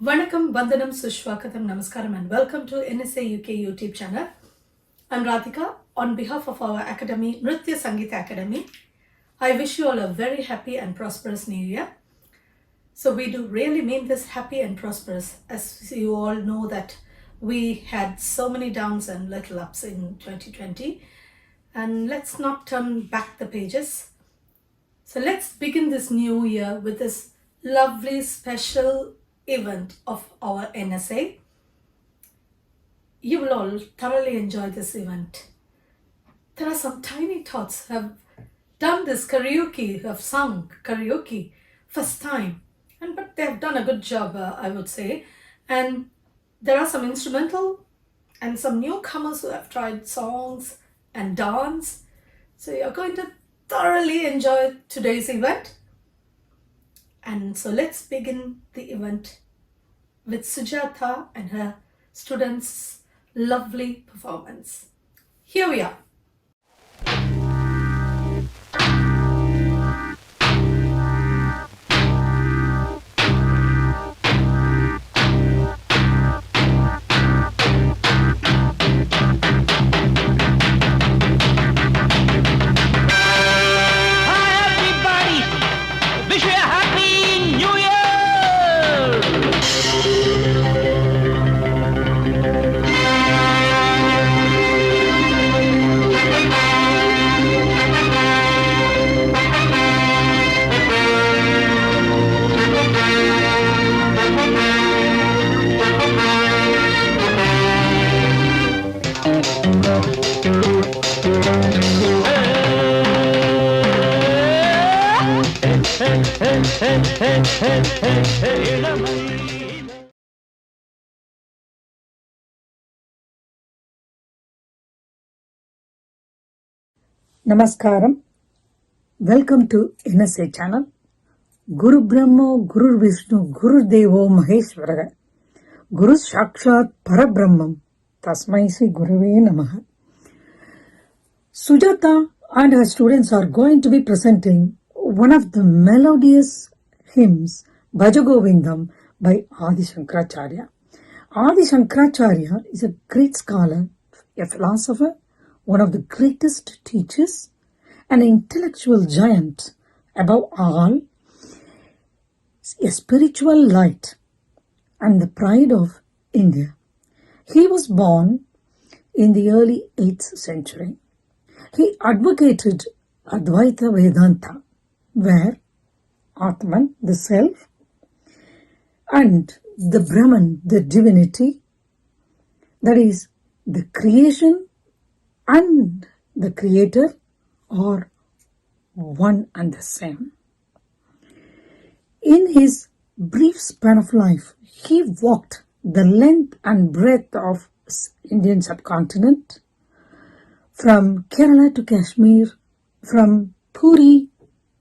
Vanakkam, Vandanam, Sushwakatam, Namaskaram, and welcome to NSA UK YouTube channel. I'm Radhika. On behalf of our academy, Nritya Sangeeta Academy, I wish you all a very happy and prosperous new year. So we do really mean this happy and prosperous, as you all know that we had so many downs and little ups in 2020. And let's not turn back the pages. So let's begin this new year with this lovely special event of our NSA. You will all thoroughly enjoy this event. There are some tiny tots who have done this karaoke, who have sung karaoke first time, but they have done a good job, I would say. And there are some instrumental and some newcomers who have tried songs and dance. So you're going to thoroughly enjoy today's event. And so let's begin the event with Sujata and her students' lovely performance. Here we are. Namaskaram. Welcome to NSA channel. Guru Brahma, Guru Vishnu, Guru Devo Maheshwara, Guru Sakshat Parabrahmam, Tasmai Sri Guruve Namaha. Sujata and her students are going to be presenting one of the melodious hymns, Bhajagovindam, by Adi Shankaracharya. Adi Shankaracharya is a great scholar, a philosopher, one of the greatest teachers, an intellectual giant, above all, a spiritual light, and the pride of India. He was born in the early 8th century. He advocated Advaita Vedanta, where Atman, the self, and the Brahman, the divinity, that is, the creation and the creator, are one and the same. In his brief span of life, he walked the length and breadth of Indian subcontinent, from Kerala to Kashmir, from Puri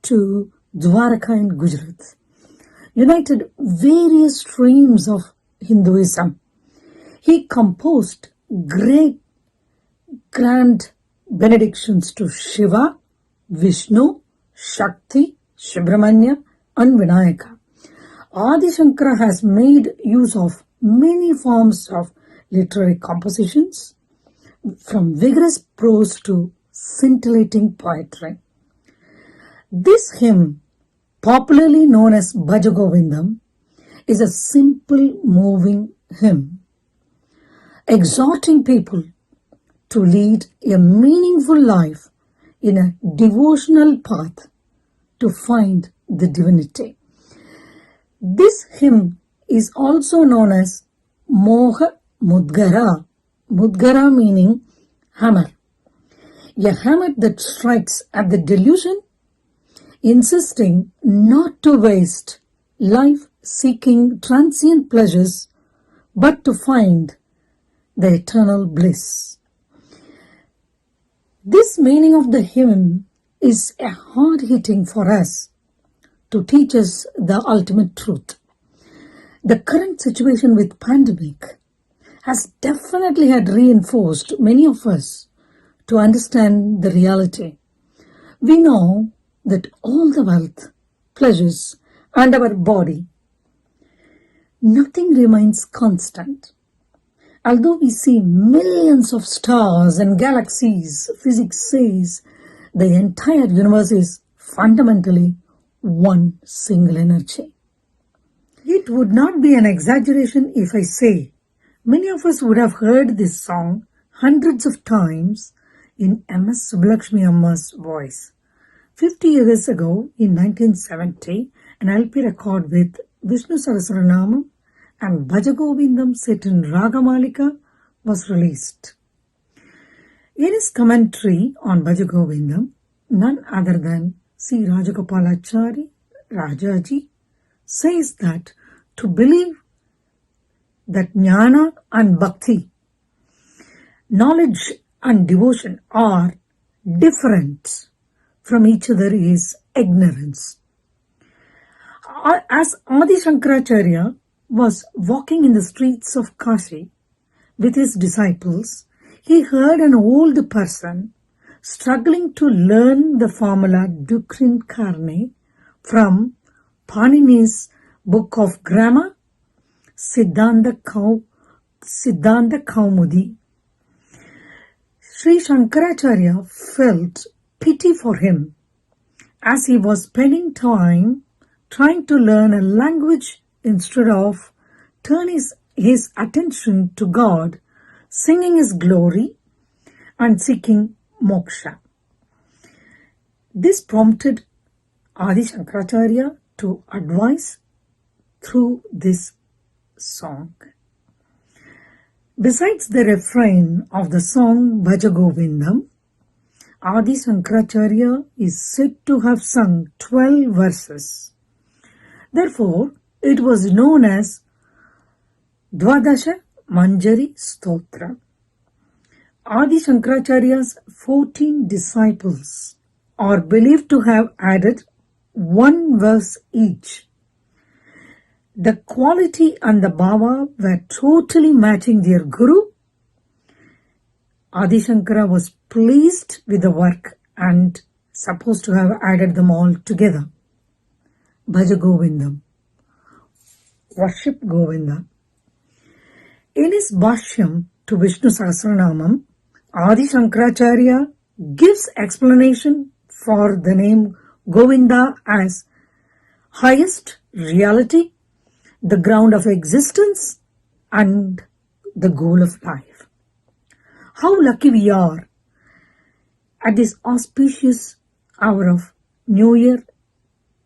to Dwarka in Gujarat, united various streams of Hinduism. He composed great grand benedictions to Shiva, Vishnu, Shakti, Subramanya, and Vinayaka. Adi Shankara has made use of many forms of literary compositions, from vigorous prose to scintillating poetry. This hymn, popularly known as Bhajagovindam, is a simple, moving hymn, exhorting people to lead a meaningful life in a devotional path to find the divinity. This hymn is also known as Moha Mudgara, Mudgara meaning hammer, a hammer that strikes at the delusion, insisting not to waste life seeking transient pleasures, but to find the eternal bliss. This meaning of the hymn is a hard-hitting for us to teach us the ultimate truth. The current situation with pandemic has definitely had reinforced many of us to understand the reality. We know that all the wealth, pleasures, and our body nothing remains constant. Although we see millions of stars and galaxies, physics says the entire universe is fundamentally one single energy. It would not be an exaggeration if I say many of us would have heard this song hundreds of times in M.S. Subbulakshmi Amma's voice. 50 years ago, in 1970, an LP record with Vishnu Sahasranamam and Bhajagovindam set in Ragamalika was released. In his commentary on Bhajagovindam, none other than C. Rajagopalachari, Rajaji, says that to believe that jnana and bhakti, knowledge and devotion are different from each other is ignorance. As Adi Shankaracharya was walking in the streets of Kashi with his disciples, he heard an old person struggling to learn the formula Dukrin Karne from Panini's book of grammar, Siddhanta Kaumudi. Sri Shankaracharya felt pity for him as he was spending time trying to learn a language instead of turning his attention to God, singing His glory and seeking moksha. This prompted Adi Shankaracharya to advise through this song. Besides the refrain of the song Bhajagovindam, Adi Shankaracharya is said to have sung 12 verses. Therefore, it was known as Dvadasha Manjari Stotra. Adi Shankaracharya's 14 disciples are believed to have added one verse each. The quality and the bhava were totally matching their guru. Adi Shankara was pleased with the work and supposed to have added them all together. Bhajagovindam, worship Govinda. In his Bhashyam to Vishnu Sahasranamam, Adi Shankaracharya gives explanation for the name Govinda as highest reality, the ground of existence and the goal of life. How lucky we are at this auspicious hour of New Year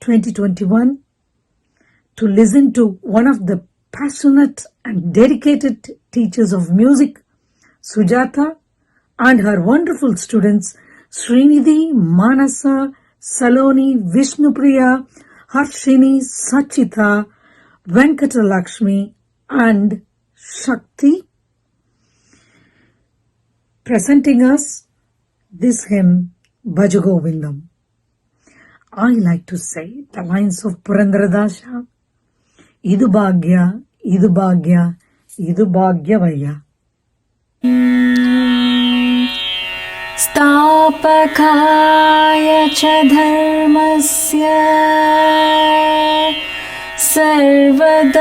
2021 to listen to one of the passionate and dedicated teachers of music, Sujata, and her wonderful students Srinidhi, Manasa, Saloni, Vishnupriya, Harshini, Sachita, Venkatalakshmi and Shakti, presenting us this hymn Bhajagovindam. I like to say the lines of Purandaradasha, Idu Bhagya, Idu Bhagya, Idu Bhagyavaya. स्थापकाय च धर्मस्य सर्वधर्मस्वरूपिणे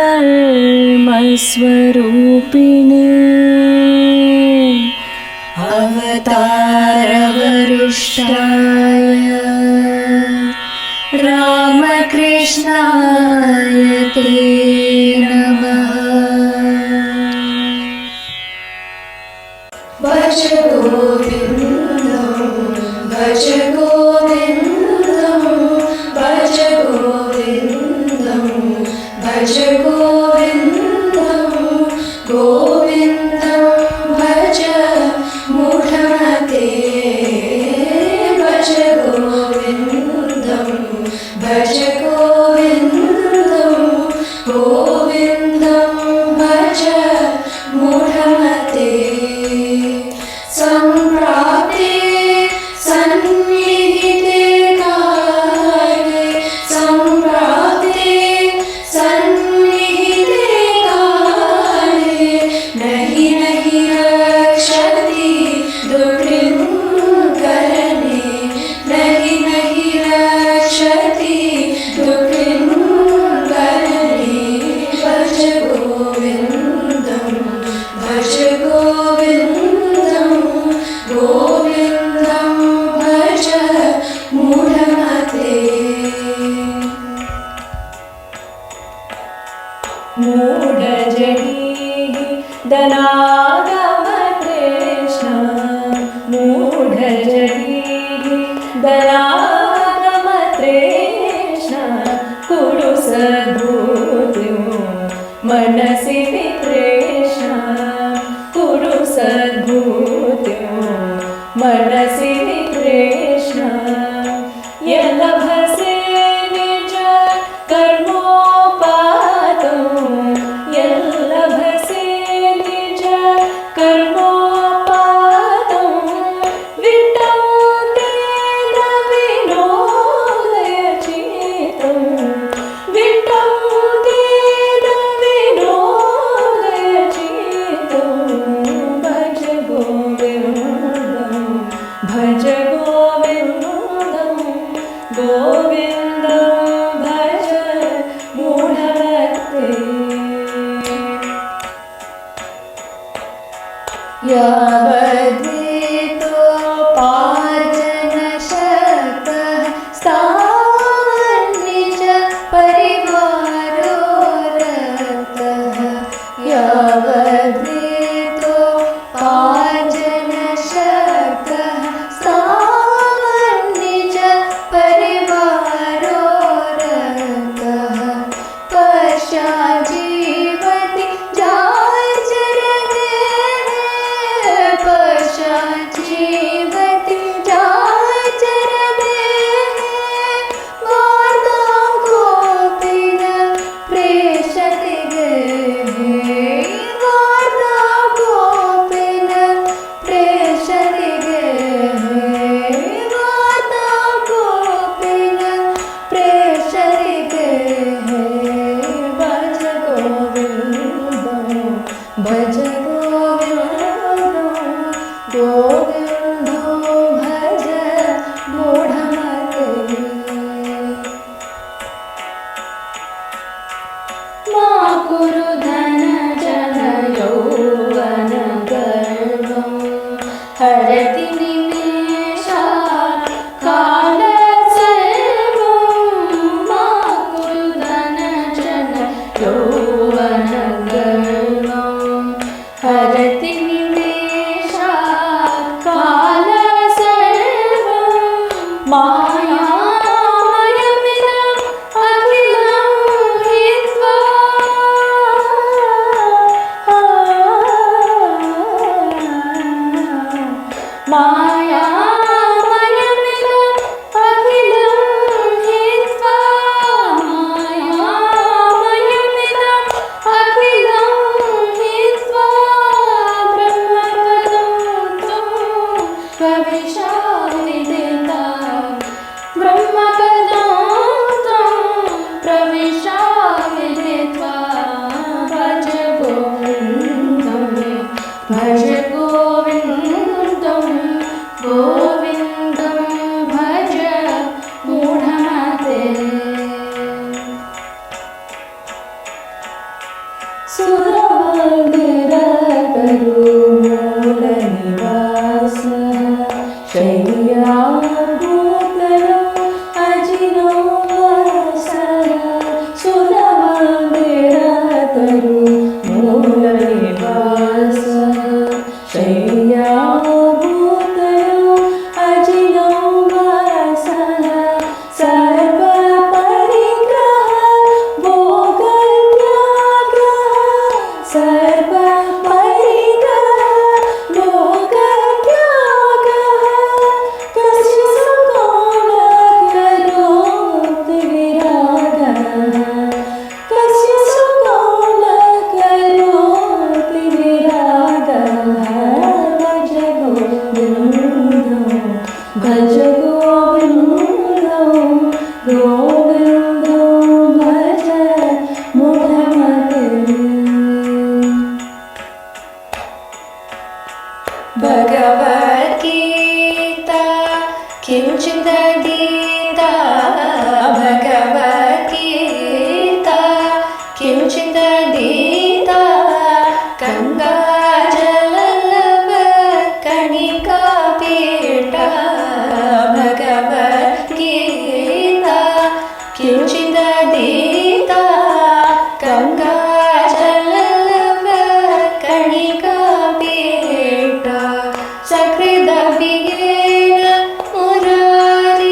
अवतारवरिष्ठाय रामकृष्णाय ते नमः। भज गोविन्दं भज गोविन्दं भज गोविन्दं भज गोविन्दं गोविन्दं भज मूढमते भज गोविन्दं भज गोविन्दं गोविन्दं भज मूढमते। सम्प्राप्ते सन्निहिते काले सम्प्राप्ते सन्निहिते काले नहि नहि रक्षति दुर्कृन्करणे नहि नहि रक्षति दुर्कृन्करणे भज मनसि कृष्ण यलभसे निज कर्मोपातं यल्लभसे निज कर्मोपातं विटं तेन विनोदयचित्तं विटं तेन विनोदयचित्तं भज गोविन्दं भज गोविन्दं गोविन्दं भज मूढमते यावद्वितोपार्जनशक्तः स्थावन्निज परिवारो रतः यावद्वितोपार्जनशक्तः स्थावन्निज परिवारो रतः पश्चाज्जीवति जाचरते पश्चाज्जीवति जाचरते वार्तां कोऽपि न प्रेषति गृहे वार्तां कोऽपि न प्रेषति गृहे वार्तां कोऽपि न प्रेषति गृहे भज गोविन्दं भज गोविन्दं गोविन्दं भज मूढमते मा कुरु धनजन यौवनगर्वं हरति निमेषात् कालसर्वं मा कुरु धनजन यौवनगर्वं हरति निमेषात् कालसर्वं मायामयमिदम् अखिलं हित्वा मायामयमिदम् अखिलं हित्वा मायामयमिदम् अखिलं हित्वा ब्रह्मपदं त्वं प्रविशाविदिता ब्रह्मपदं त्वं प्रविशाविदित्वा भज गोविन्दं भज गोविन्दं गोविन्दं भज मूढमते सुरवरतरुमूलनिवासः शय्याभूतलम् अजिनो वासः सुरवरतरुमूलनिवासः शय्याभूतलम् अजिनो वासः सर्वपरिग्रह भोगत्यागः सर्वपरिग्रह भोगत्यागः कस्य सुकोलकरोति विरागः कस्य सुकोलकरोति विरागः भज गोविन्दं भज गोविन्दं गोविन्दं भज मूढमते भगवद्गीता किञ्चिदधीता भगवद्गीता किञ्चिदधीता गङ्गाजलकणिकापीठा भगवद्गीता किञ्चिदधीता गङ्गाजलकणिकापीठा सकृदभियेन मुरारी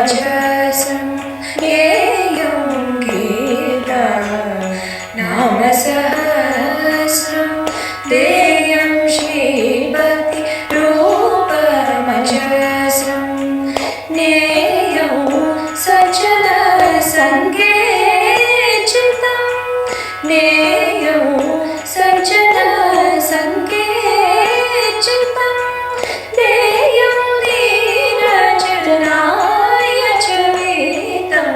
भजसं गेयं गीता नामसहस्रं देयं श्रीभक्ति रूपमजस्रं नेयं सज्जनसङ्गे चितं नेयं सज्जनसङ्गे चितं देयं दीनजनाय च वीतं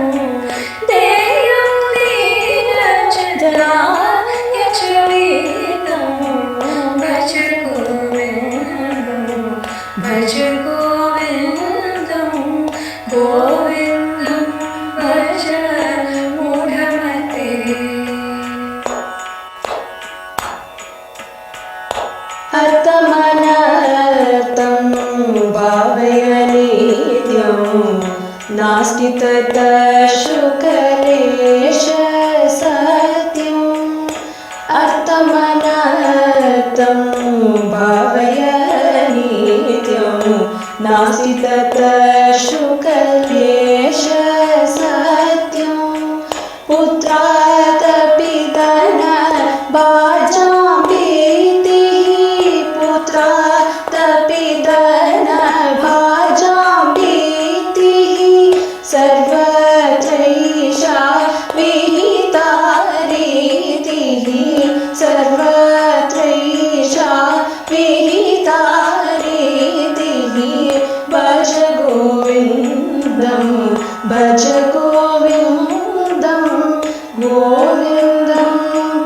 देयं दीनजनाय च वीतं भज गोविन्दं भज गोविन्दं गोविन्दं भज मूढमते अर्थमनर्थं भावय नित्यं नास्ति तत्शुकलेश सत्यम् अर्थमनर्थं भावय नित्यं नास्ति तत्शुकलेश सत्यम् पुत्रादपि धनभाजां भीतिः पुत्रादपि धनभाजां भीतिः सर्वत्रैषा विहिता रीतिः सर्वत्रैषा विहिता रीतिः भज गोविन्दं भज गोविन्दं गोविन्दं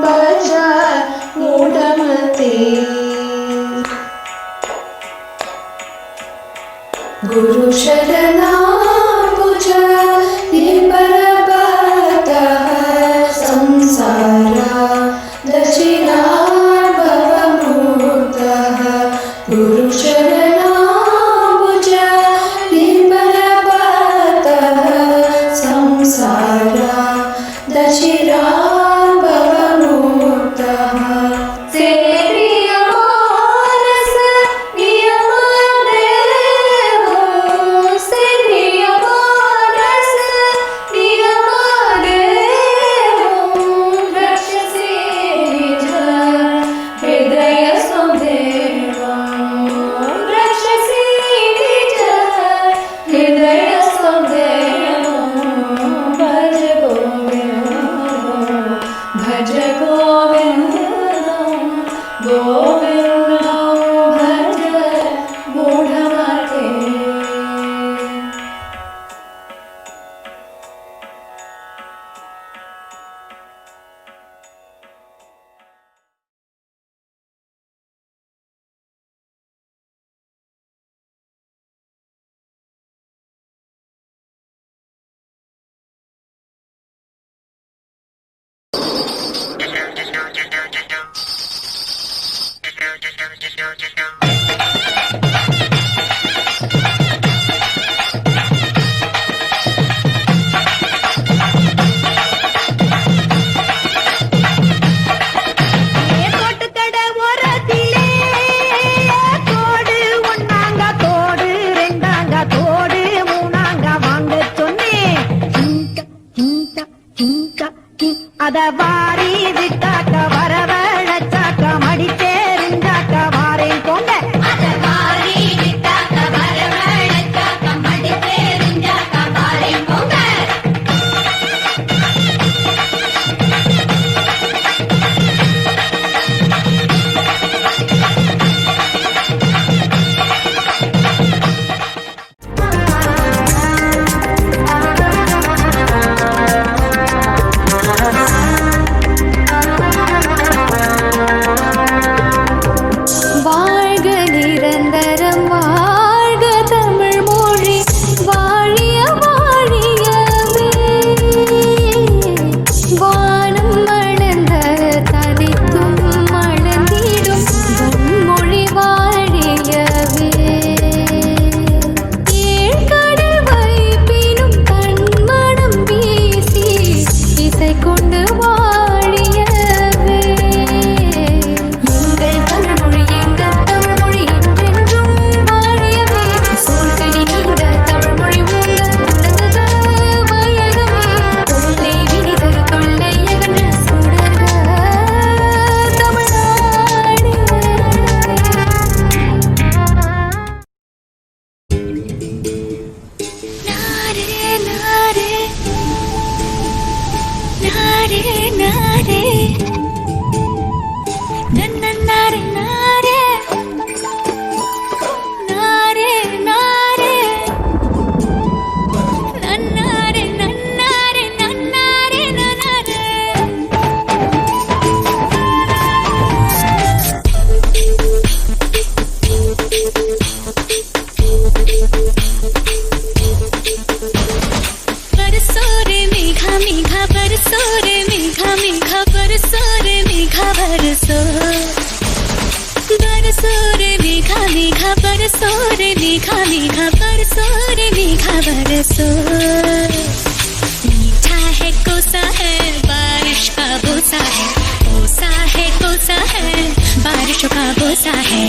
भज मूढमते गुरुशरणाम्बुज निबरबतः संसारा दशिनाभवमुक्तः गुरुशरणाम्बुज निबरबतः संसारा दशिनाभवमुक्तः सेव्रियमानस नियमदेवो सेव्रियमानस नियमदेवो रक्षसि निज हृदयसंदेवं रक्षसि निज हृदयसंदेवं भज गोविन्दं भज गोविन्दं गोविन्दं भज मूढमते தோட்டுக்கடை ஓரத்திலே தோடு ஒன்னாங்க தோடு ரெண்டாங்க தோடு மூணாங்க வாங்க சொன்னேன் அத வாரி விட்டாக்க வரவழைச்சாக்க மடிச்சேரிஞ்சாக்க வாரேன் போங்க அத வாரி விட்டாக்க வரவழைச்சாக்க மடிச்சேரிஞ்சாக்க வாரேன் போங்க मेघा बरसो रे मेघा मेघा बरसो रे मेघा बरसो मीठा है कोसा है बारिश का बोसा है कोसा है कोसा है बारिशों का बोसा है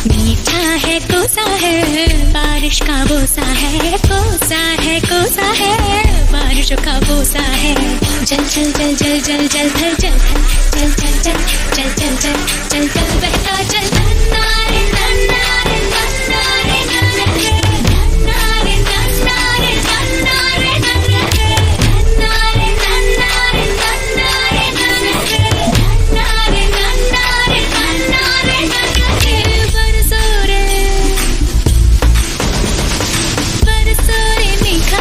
मीठा है कोसा है बारिश का बोसा है कोसा है कोसा है बारिशों का बोसा है जल जल जल जल जल जल भर जल जल जल जल जल जल जल जल जल बहता जल नन्ना रे नन्ना रे नन्ना रे नन्ना रे नन्ना रे नन्ना रे नन्ना रे नन्ना रे नन्ना रे नन्ना रे नन्ना रे नन्ना रे नन्ना रे नन्ना रे नन्ना रे बरसो रे मेघा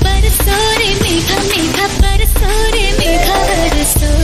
बरसो रे मेघा मेघा बरसो रे मेघा बरसो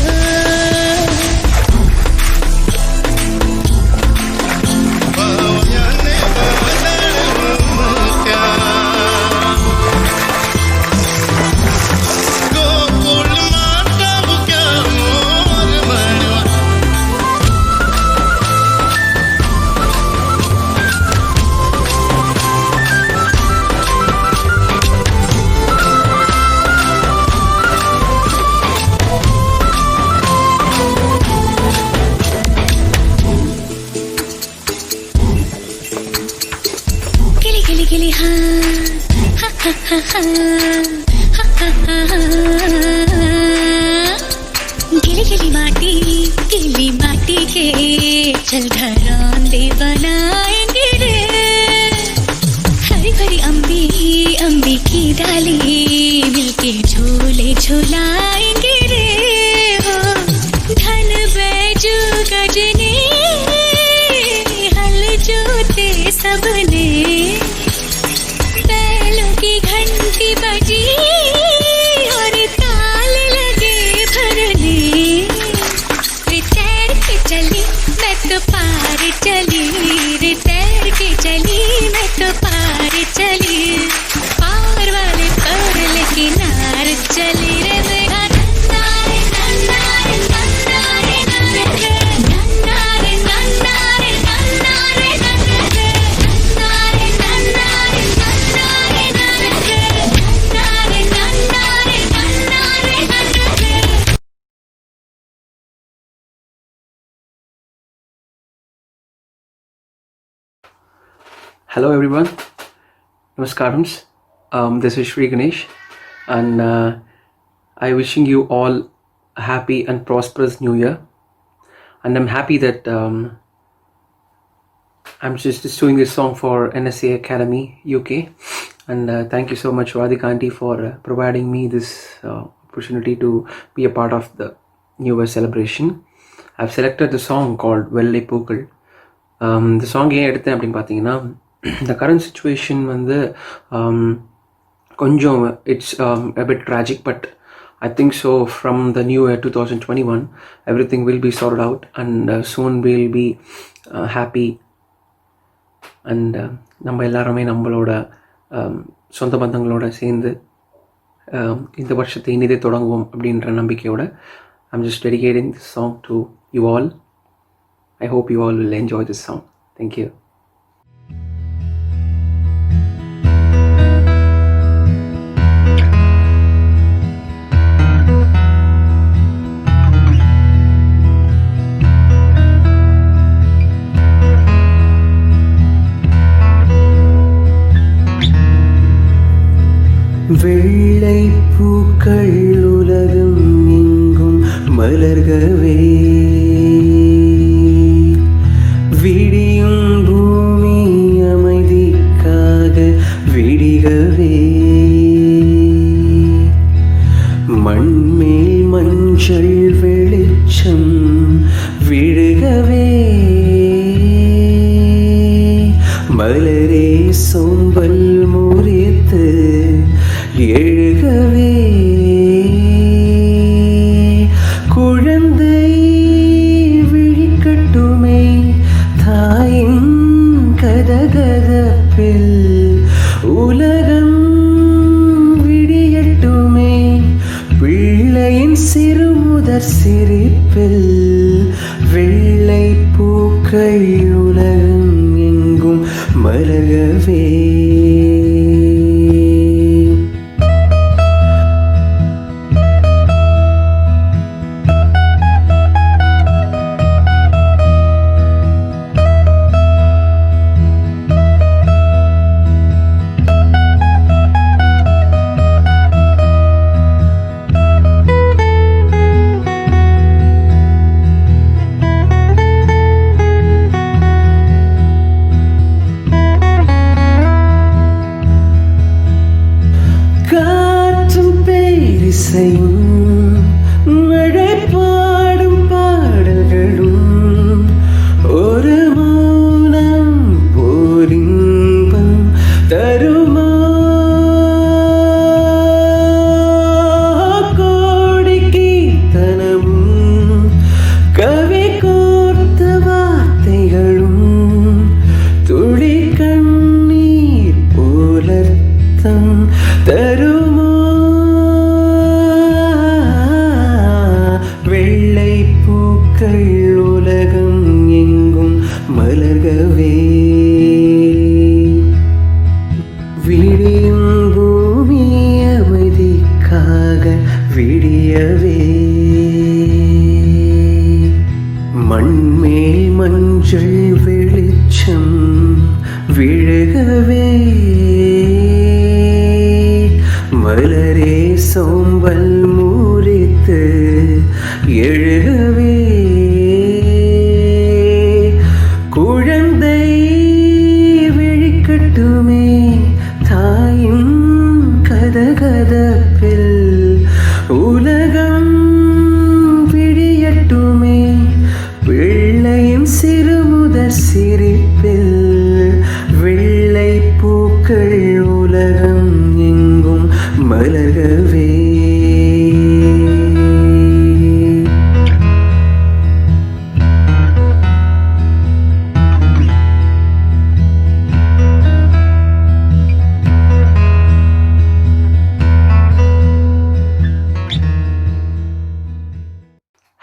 गिली हाँ हा हा हा हा हा हा हा गिली माटी के चल घरौंदे बनाएंगे रे हरी भरी अम्बी की डाली मिलके झूले झुलाएंगे रे हो धन बैजू गजने हल जोते सबने की घंटी बजी और ताल लगे भरने रे तैर के चली मैं तो पार चली रे तैर के चली मैं तो पार चली पार वाले पर किनार चली रे मेरा नन्ना रे नन्ना रे नन्ना रे नन्ना रे नन्ना रे नन्ना रे नन्ना रे नन्ना रे नन्ना रे नन्ना रे नन्ना रे Hello everyone, Namaskarams. This is Shri Ganesh and I wishing you all a happy and prosperous new year, and I'm happy that I'm just doing this song for NSA Academy UK, and thank you so much Radhika Aunty for providing me this opportunity to be a part of the New Year celebration. I've selected the song called Vellai Pookal. The song ஏன் எடுத்தேன் அப்படின்னு பார்த்தீங்கன்னா the current situation வந்து கொஞ்சம் it's a bit tragic, but I think so from the new year 2021 everything will be sorted out and soon we'll be happy and நம்ம எல்லாருமே நம்மளோட சொந்த பந்தங்களோட சேர்ந்து இந்த வருஷத்தை இனிதே தொடங்குவோம் அப்படின்ற நம்பிக்கையோட I'm just dedicating this song to you all. I hope you all will enjoy this song. Thank you. வெள்ளை பூக்கள் உலகம் எங்கும் மலர்கவே விடியும் பூமி அமைதிக்காக விடிகவே மண்மேல் மஞ்சள் வெளிச்சம் விழுகவே மலரே சோம்பல் முறித்து எழுகவே குழந்தை விழிக்கட்டுமே தாயின் கதகதப்பில் உலகம் விடியட்டுமே பிள்ளையின் சிறுமுதற் சிரிப்பில் வெள்ளை பூக்கள் மலரவே. காற்றும் பேரிசையும் மழை பாடும் பாடல்களும் ஒரு மௌனம் போலின்பம் தருமா. கோடி கீர்த்தனமும் கவி கோர்த்த வார்த்தைகளும் துளி கண்ணீர் போலர்த்தம் தருமா. வெள்ளை பூக்கள் உலகம் எங்கும் மலர்கவே. விடியும் பூமி அமைதிக்காக விடியவே. மண்மேல் மஞ்சள் வெளிச்சம் விழுகவே. மலரே சோம்பல் முறித்து எழுகவே. குழந்தை விழிக்கட்டுமே தாயின் கதகதப்பில். உலகம் விடியட்டுமே பிள்ளையின் சிறுமுதற் சிரிப்பில். வெள்ளை பூக்கள் உலகம் எங்கும் மலர்கவே.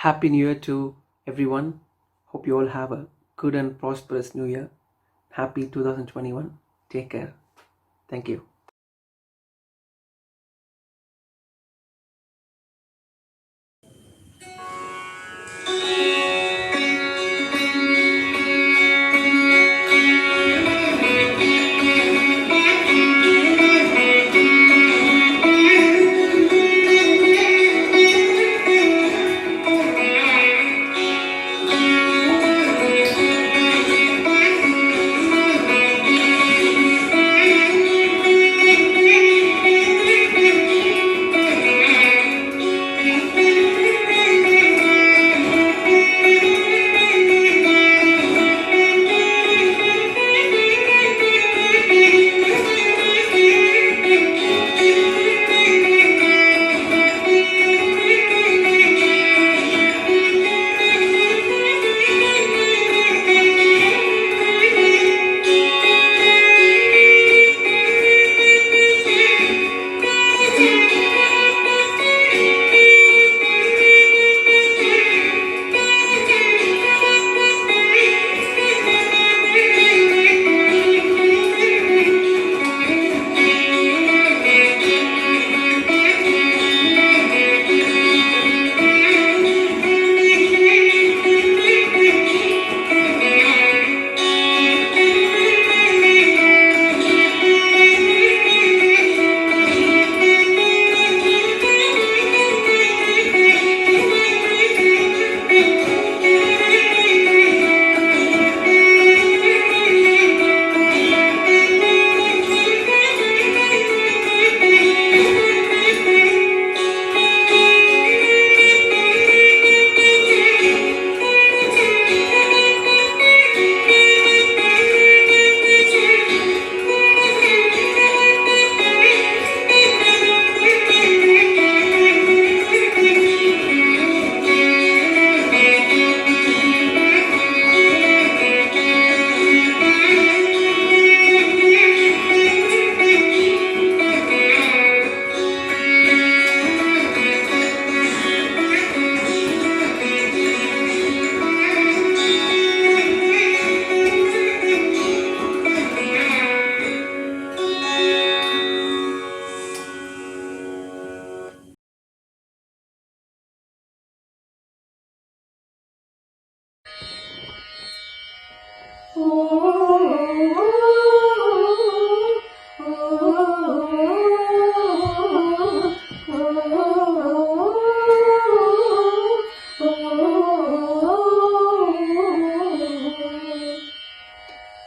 Happy New Year to everyone. Hope you all have a good and prosperous New Year. Happy 2021. Take care. Thank you.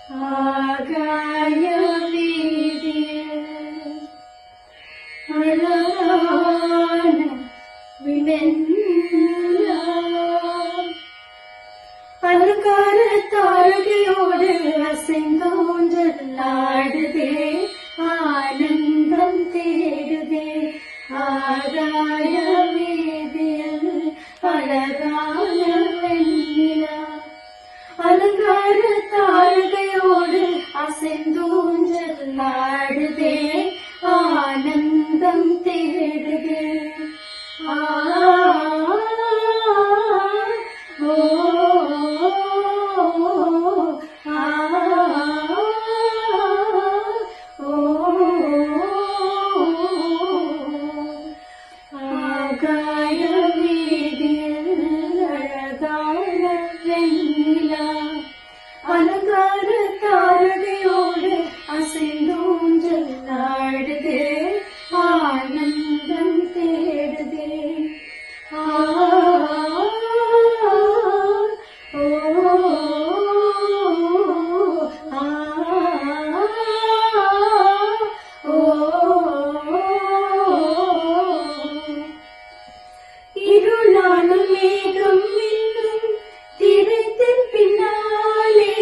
ஆகாய வீதியில் அழகான விண்ணெல்லா அலங்கார தாரகையோடு அசைந்தோன்றலாடுதே ஆனந்தம் தேடுதே ஆகாய வீதியில் அழகான வெண்ணிலா அலங்கார தாரகையோடு அசைந்தோன்றலாடுதே ஆனந்தம் தேடுதே ஆ ஓ ஆகாய வீதியில் அழகான வெண்ணிலா அலங்கார தாரகையோடு அசைந்தோன்றலாடுதே ஆனந்தம் தேடுதே ஆ ஓ ஆ ஓ இருளான மேகம் இன்னும் திரைத்தின் பின்னாலே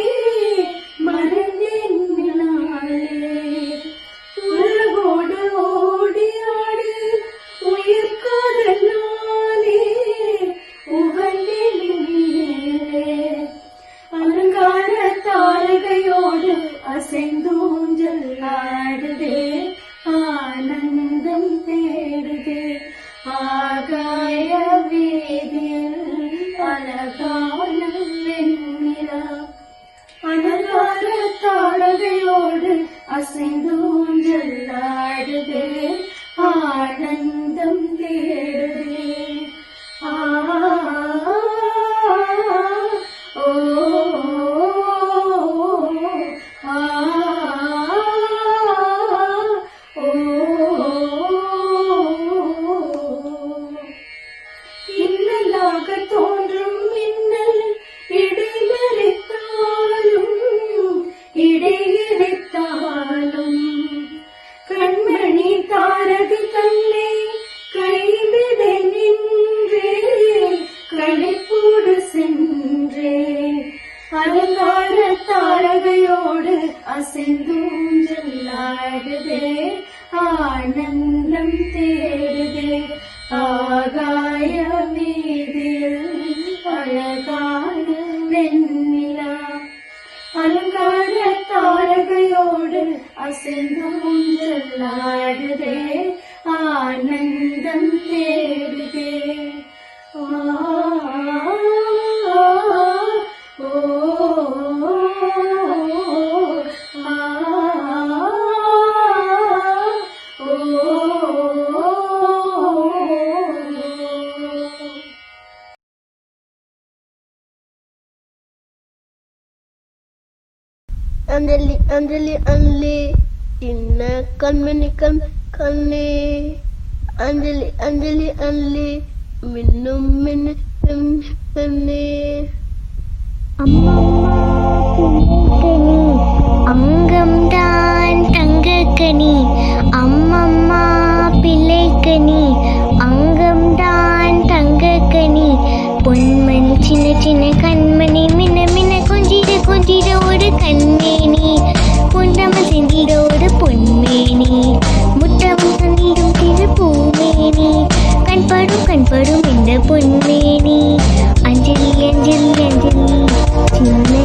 மறைந்தேன் பின்னாலே உலகோடு ஓடி ஆடி உயிர் காதலாலே உகந்தேன் அலங்கார தாரகையோடு அசைந்தோன்றலாடுதே ஆனந்தம் தேடுதே ஆகாய வீதியில் அழகான வெண்ணிலா அலங்கார தாரகையோடு அசைந்தோன்றலாடுதே ஆனந்தம் தேடுதே ஆ ஓ ஆ ஓ இன்னலாக தோன்றும் மின்னல் இடையிறைத்தாலும் கண்மணி தாரகை தன்னை கைவிட நின்றே களிப்போடு சென்றே அலங்கார தாரகையோடு அசைந்தோன்றலாடுதே ஆனந்தம் தேடுதே ஆகாய வீதியில் அழகான வெண்ணிலா அலங்கார தாரகையோடு அசைந்தோன்றலாடுதே ஆனந்தம் தேடுதே ஆ ஓ ஆ ஓ அஞ்சலி அஞ்சலி அஞ்சலி சின்ன கண்மணி கண்ணே அஞ்சலி அஞ்சலி அஞ்சலி மின்னும் மின்னும் கண்ணே அம்மம்மா பிள்ளைக்கனி அங்கம்தான் தங்கக்கனி அம்மம்மா பிள்ளைக்கனி அங்கம்தான் தங்கக்கனி பொன்மணி சின்ன சின்ன கண்மணி மின்ன மின்ன கொஞ்சிட கொஞ்சிட ஒரு கண்மேனி பொன்னமல் செஞ்சிட ஒரு பொன்மேனி முட்டமும் சந்திடும் திரு பூமேனி கண்படும் இந்த பொன்மேனி அஞ்சலி அஞ்சலி அஞ்சலி சின்ன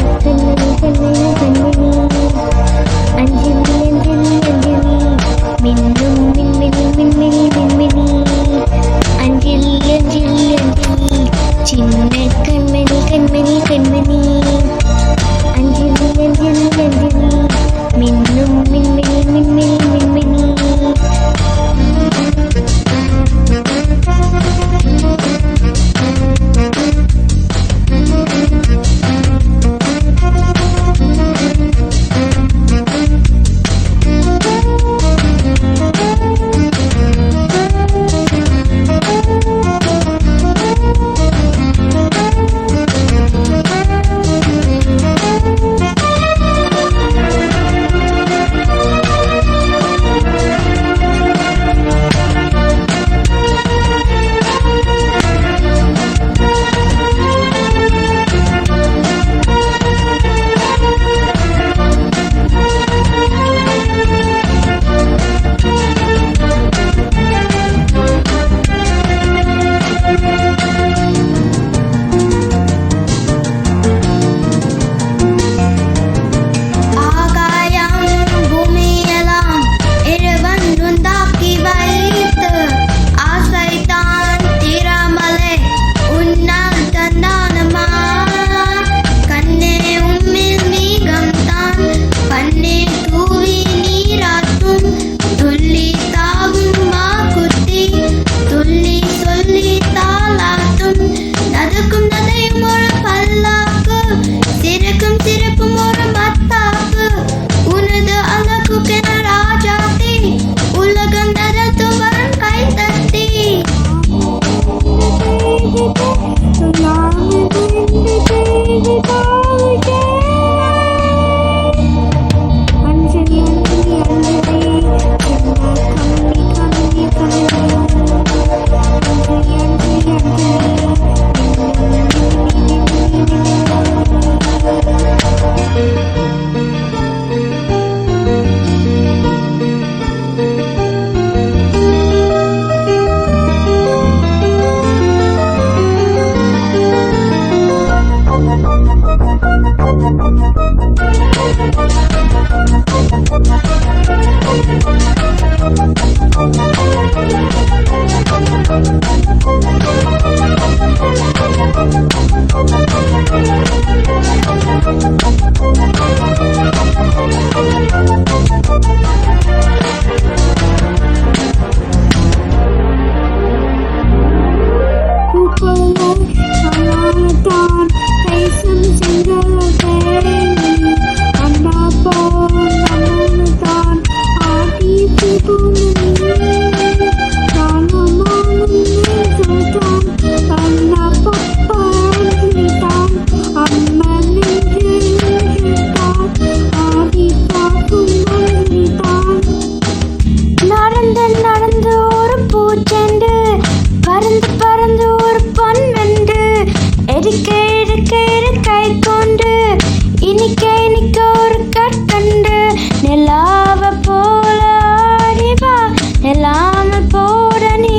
இல்லாமல் போட நீ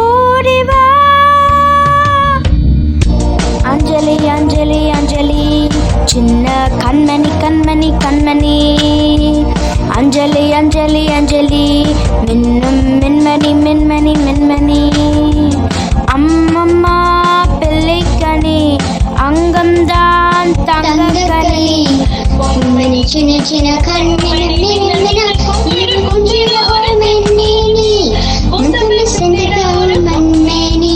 ஓடிவா. அஞ்சலி அஞ்சலி அஞ்சலி சின்ன கண்மணி கண்மணி கண்மணி. அஞ்சலி அஞ்சலி அஞ்சலி மின்னும் மின்மணி மின்மணி மின்மணி. அம்மம்மா பிள்ளைக்கணி அங்கம்தான் தங்கக்கணி. பொன்மணி சின்ன சின்ன கண்மணி கொஞ்சம் ஒரு மென்மேனி சென்ற ஒரு மண்மேனி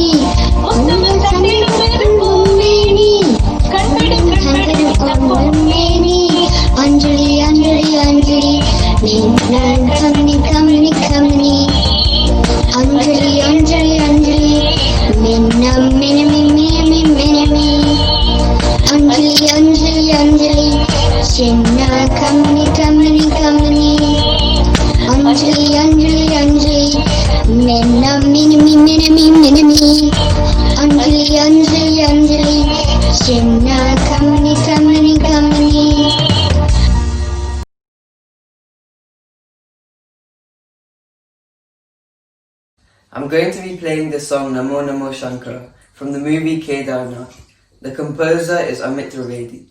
பொன்மேனி பொன்மேனி. அஞ்சலி அஞ்சலி அஞ்சலி கம்மி கம்மி கம்மி. அஞ்சலி அஞ்சலி அஞ்சலி மின்னம் மினமி மினமி மினமி. அஞ்சலி அஞ்சலி அஞ்சலி சின்ன கம்மி கம்மி கம்மி. அஞ்சலி அஞ்சலி அஞ்சலி மின்னம் மினமி மினமி மினமி. அஞ்சலி அஞ்சலி அஞ்சலி சின்ன கம்மி கம்மி கம்மி. I'm going to be playing the song Namo Namo Shankara from the movie Kedarnath. The composer is Amit Trivedi.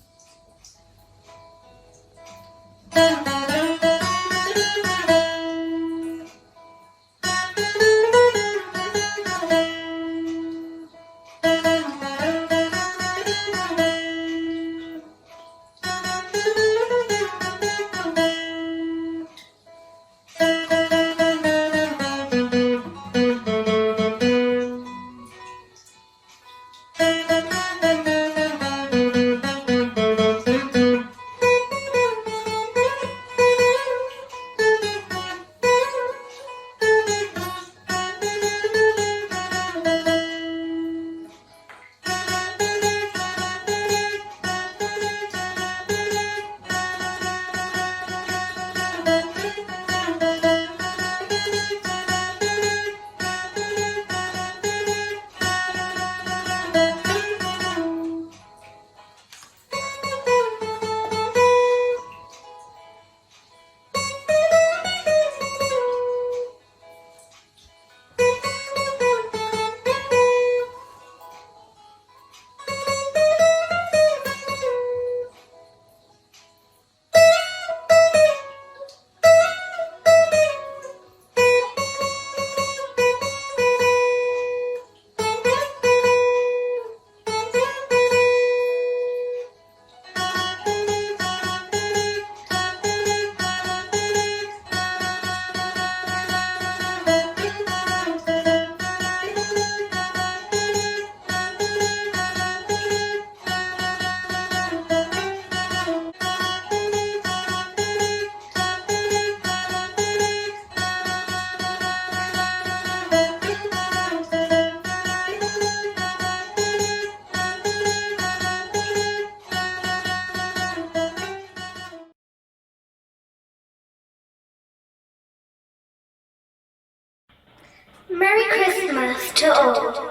Merry Christmas to all.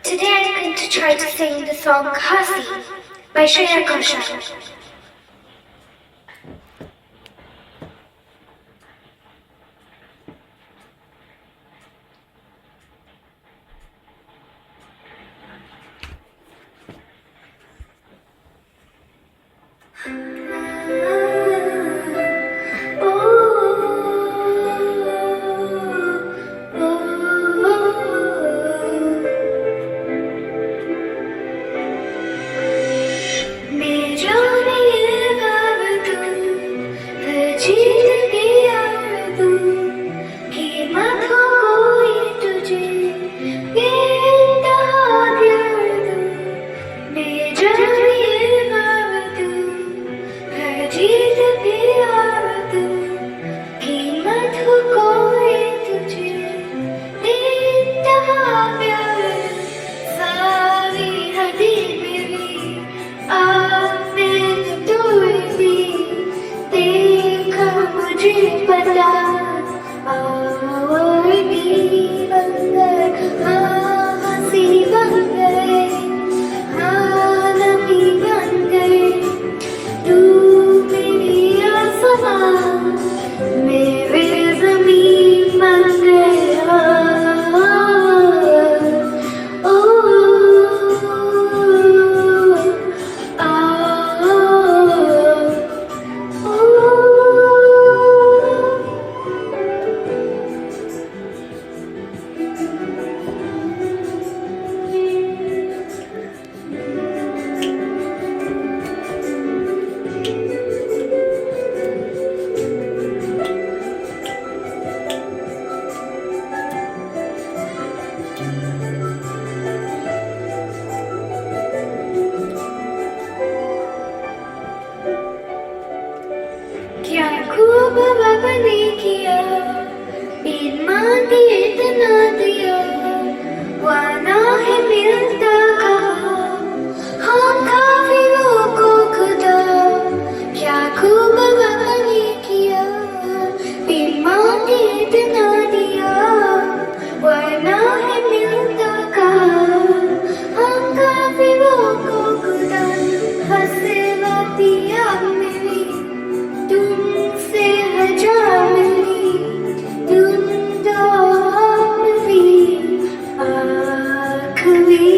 Today I'm going to try to sing the song Hasi by Shreya Ghoshal. मेरे ज़मीन क्या खूब आपने किया, इतना दिया, वादा है मिलता का, हम काफिरों को खुदा, क्या खूब आपने किया, इतना दिया, वादा है मिलता का, हम काफिरों को खुदा, हसरतियाँ मिली तुमसे वजह मिली, तुम दो मिली, आखिरी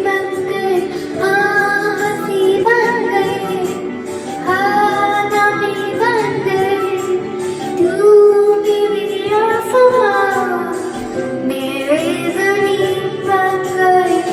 बन गए, हंसी बन गए, नमी बन गए, तू भी मेरा समा, मेरे ज़मीन बन गए,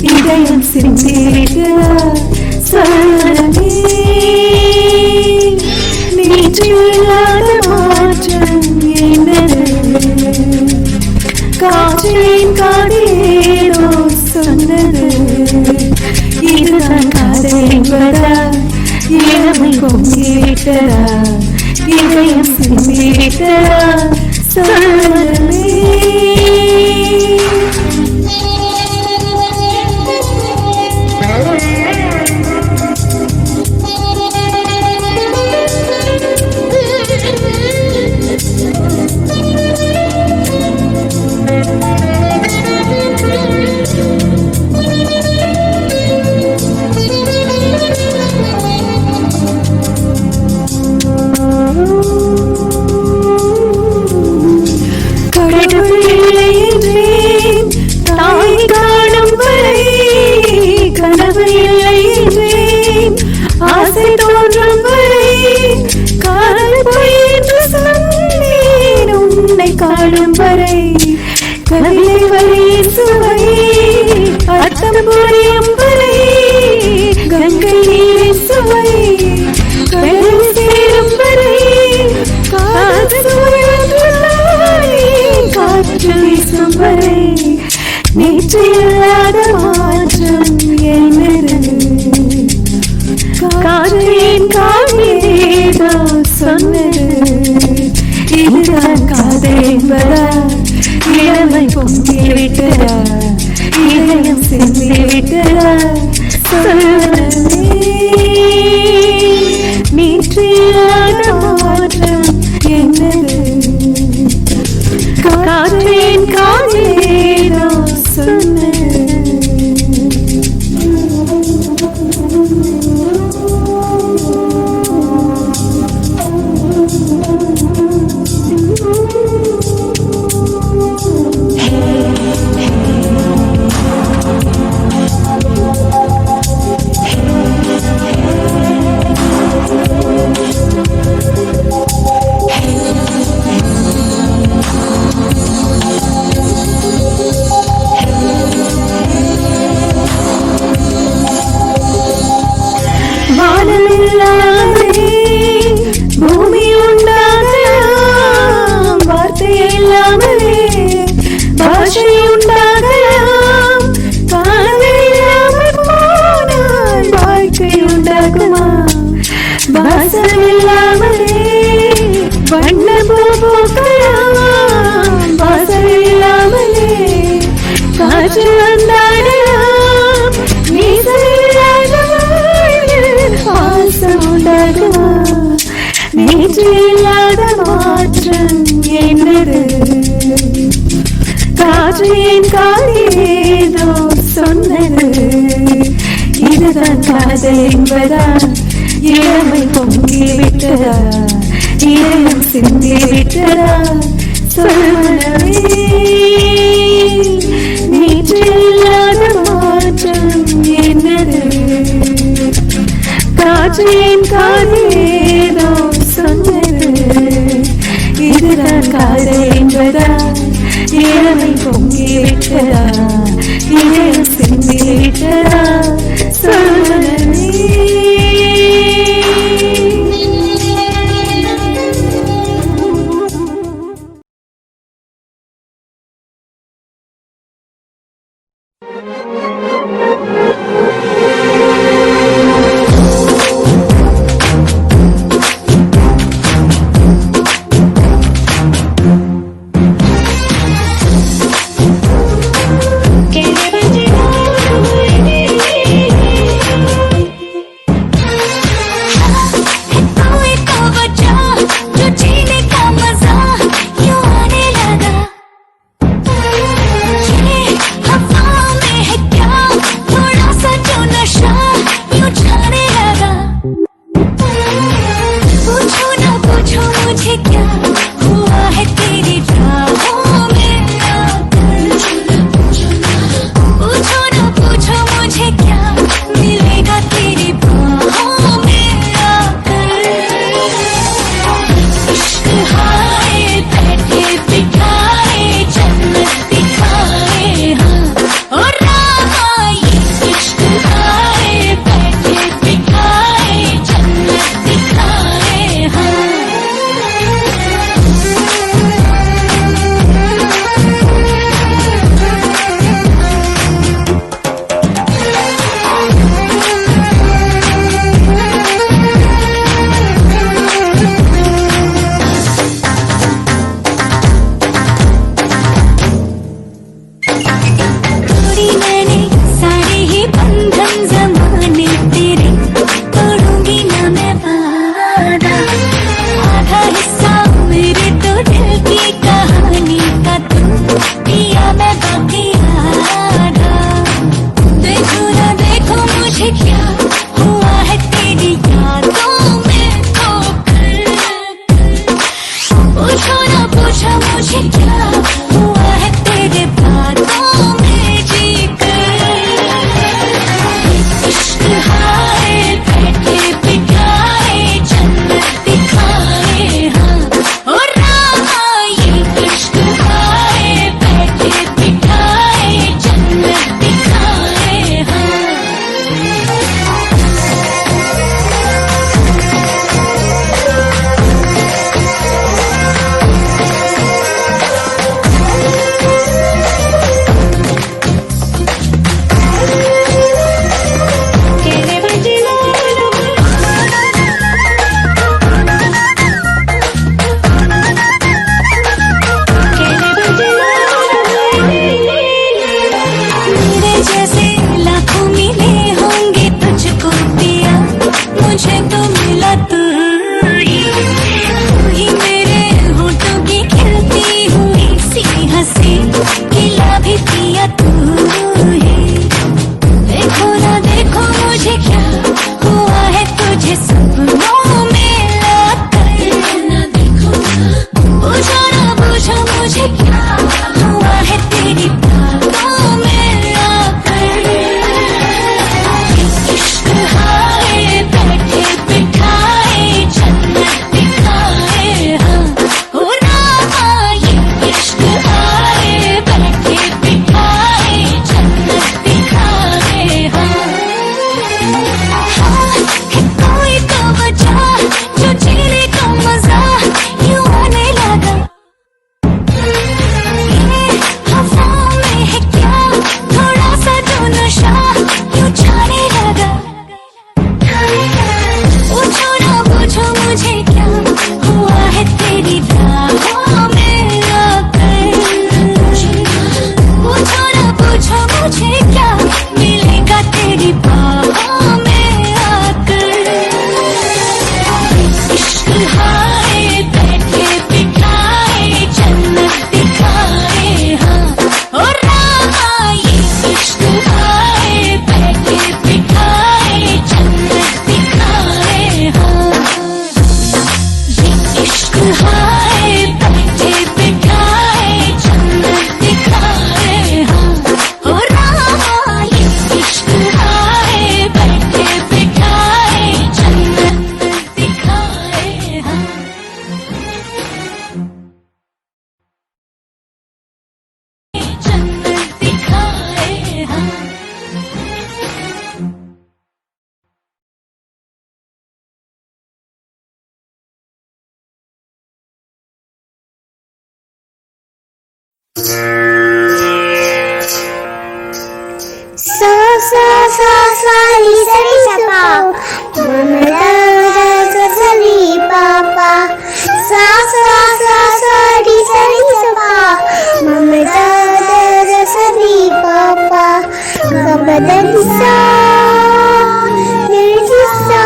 இதயம் சிந்திவிட்டதா சொல்லமே நீற்றில்லாத மாற்றம் என்னது காற்றின் காதேதோ சொன்னது இதுதான் காதல் என்பதா இளமை பொங்கிவிட்டதா இதயம் சிந்திவிட்டதா சொல்லமே காணும் வரை கவிதை வரை சுவை அர்த்தம் புரியும் வரை கங்கை நீரின் சுவை கடல் சேரும் வரை காற்று வீசும் வரை நேற்று இல்லாத மாற்றம் என்னது காற்றின் காதேதோ சொன்னது இதுதான் காதல் என்பதா இளமை பொங்கிவிட்டதா இதயம் சிந்திவிட்டதா சொல்லமே நீற்றில்லாத மாற்றம் என்னது காற்றின் காதேதோ சொன்னது பூமி உண்டாகலாம் வார்த்தை இல்லாமலே பாஷை உண்டாகலாம் காதல் இல்லாமலே இதுதான் காதல் என்பதா இளமை பொங்கி விட்டதா இதயம் சிந்தி விட்டதா சொல்வனவே நீற்றில்லாத மாற்றம் என்னது காற்றின் காதேதோ சொன்னது இதுதான் காதல் என்பதா இளமை பொங்கி விட்டதா இதயம் சிந்தி விட்டதா சொல்வனவே நிசா நிசா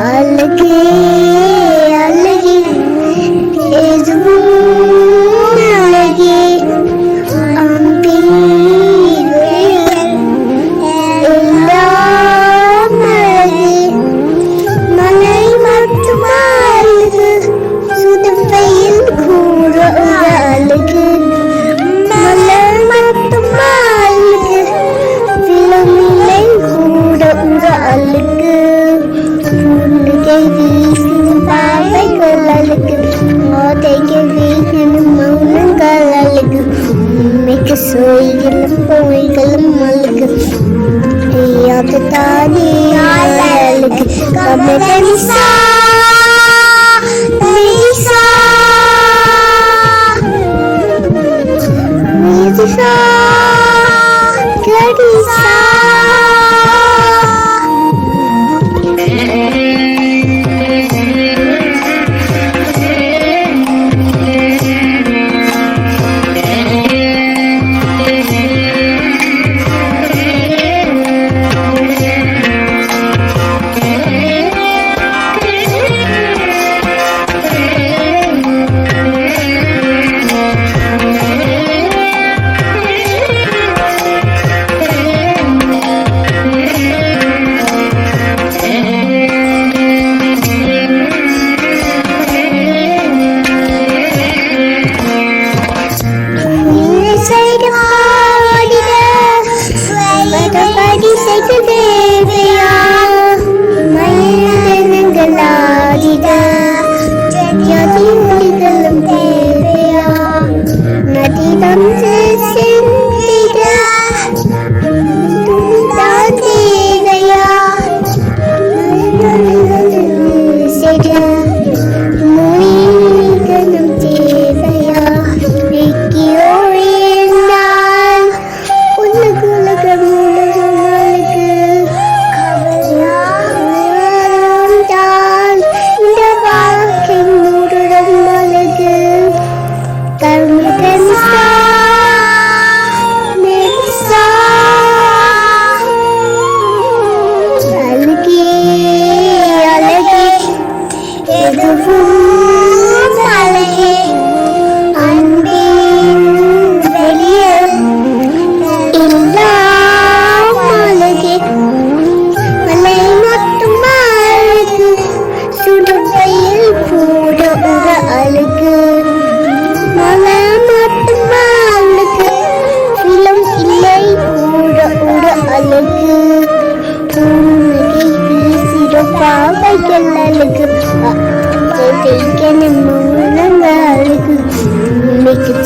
அழகே அழகே எதுவும் அழகே அன்பின் எல்லாம் அழகே மலை மட்டும் அழகு சுடுவையில் கூட ஒரு அழகு மலர் மட்டும் அழகு விளமிலை கூட ஒரு அழகு புன்னகை வீசும் பார்வைகள் அழகு ஓதைகள் வீசும் மௌனங்கள் அழகு மிக சோய்களும் போய்களும் அழகு தெரியாத தானே அழகு கமலனிசா நிசா நிசா கடிசா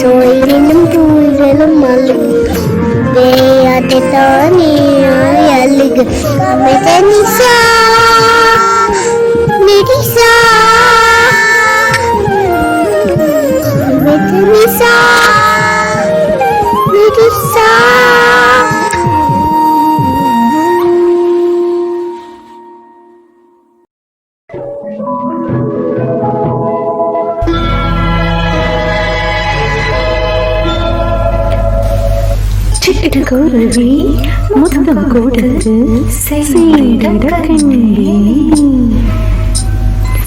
ചോയിലും പൂയിലും അഴുക് വേയാതെ താനേ അഴുക് നിസ നിസ നിസ നിസ குருவி முத்தம் கொடுத்து செய்தடக்கண்டே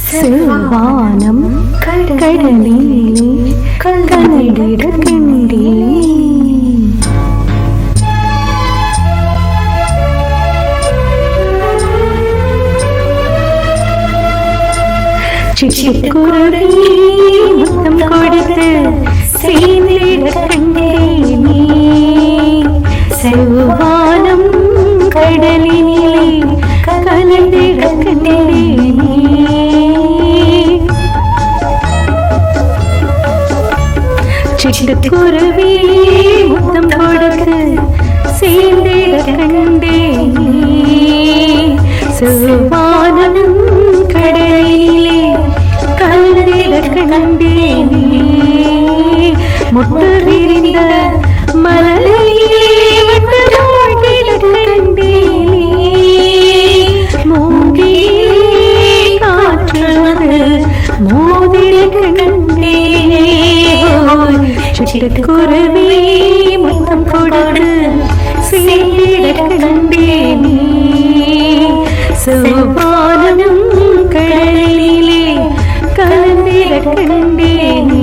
செல்வானம் கடலிலே கலந்திடக்கண்டே சிட்டுக்குருவி முத்தம் கொடுத்து செய்திடக்கண்டே செல்வானம் கடலிலே கலந்திடக்கண்டே சிட்டுக்குருவி முத்தம் கொடுத்து சேர்ந்திடக்கண்டே செல்வானம் கடலிலே கலந்திடக்கண்டே முட்டு விரிந்த மலரிலே சிட்டுக்குருவி முத்தம் கொடுத்து கண்டேனே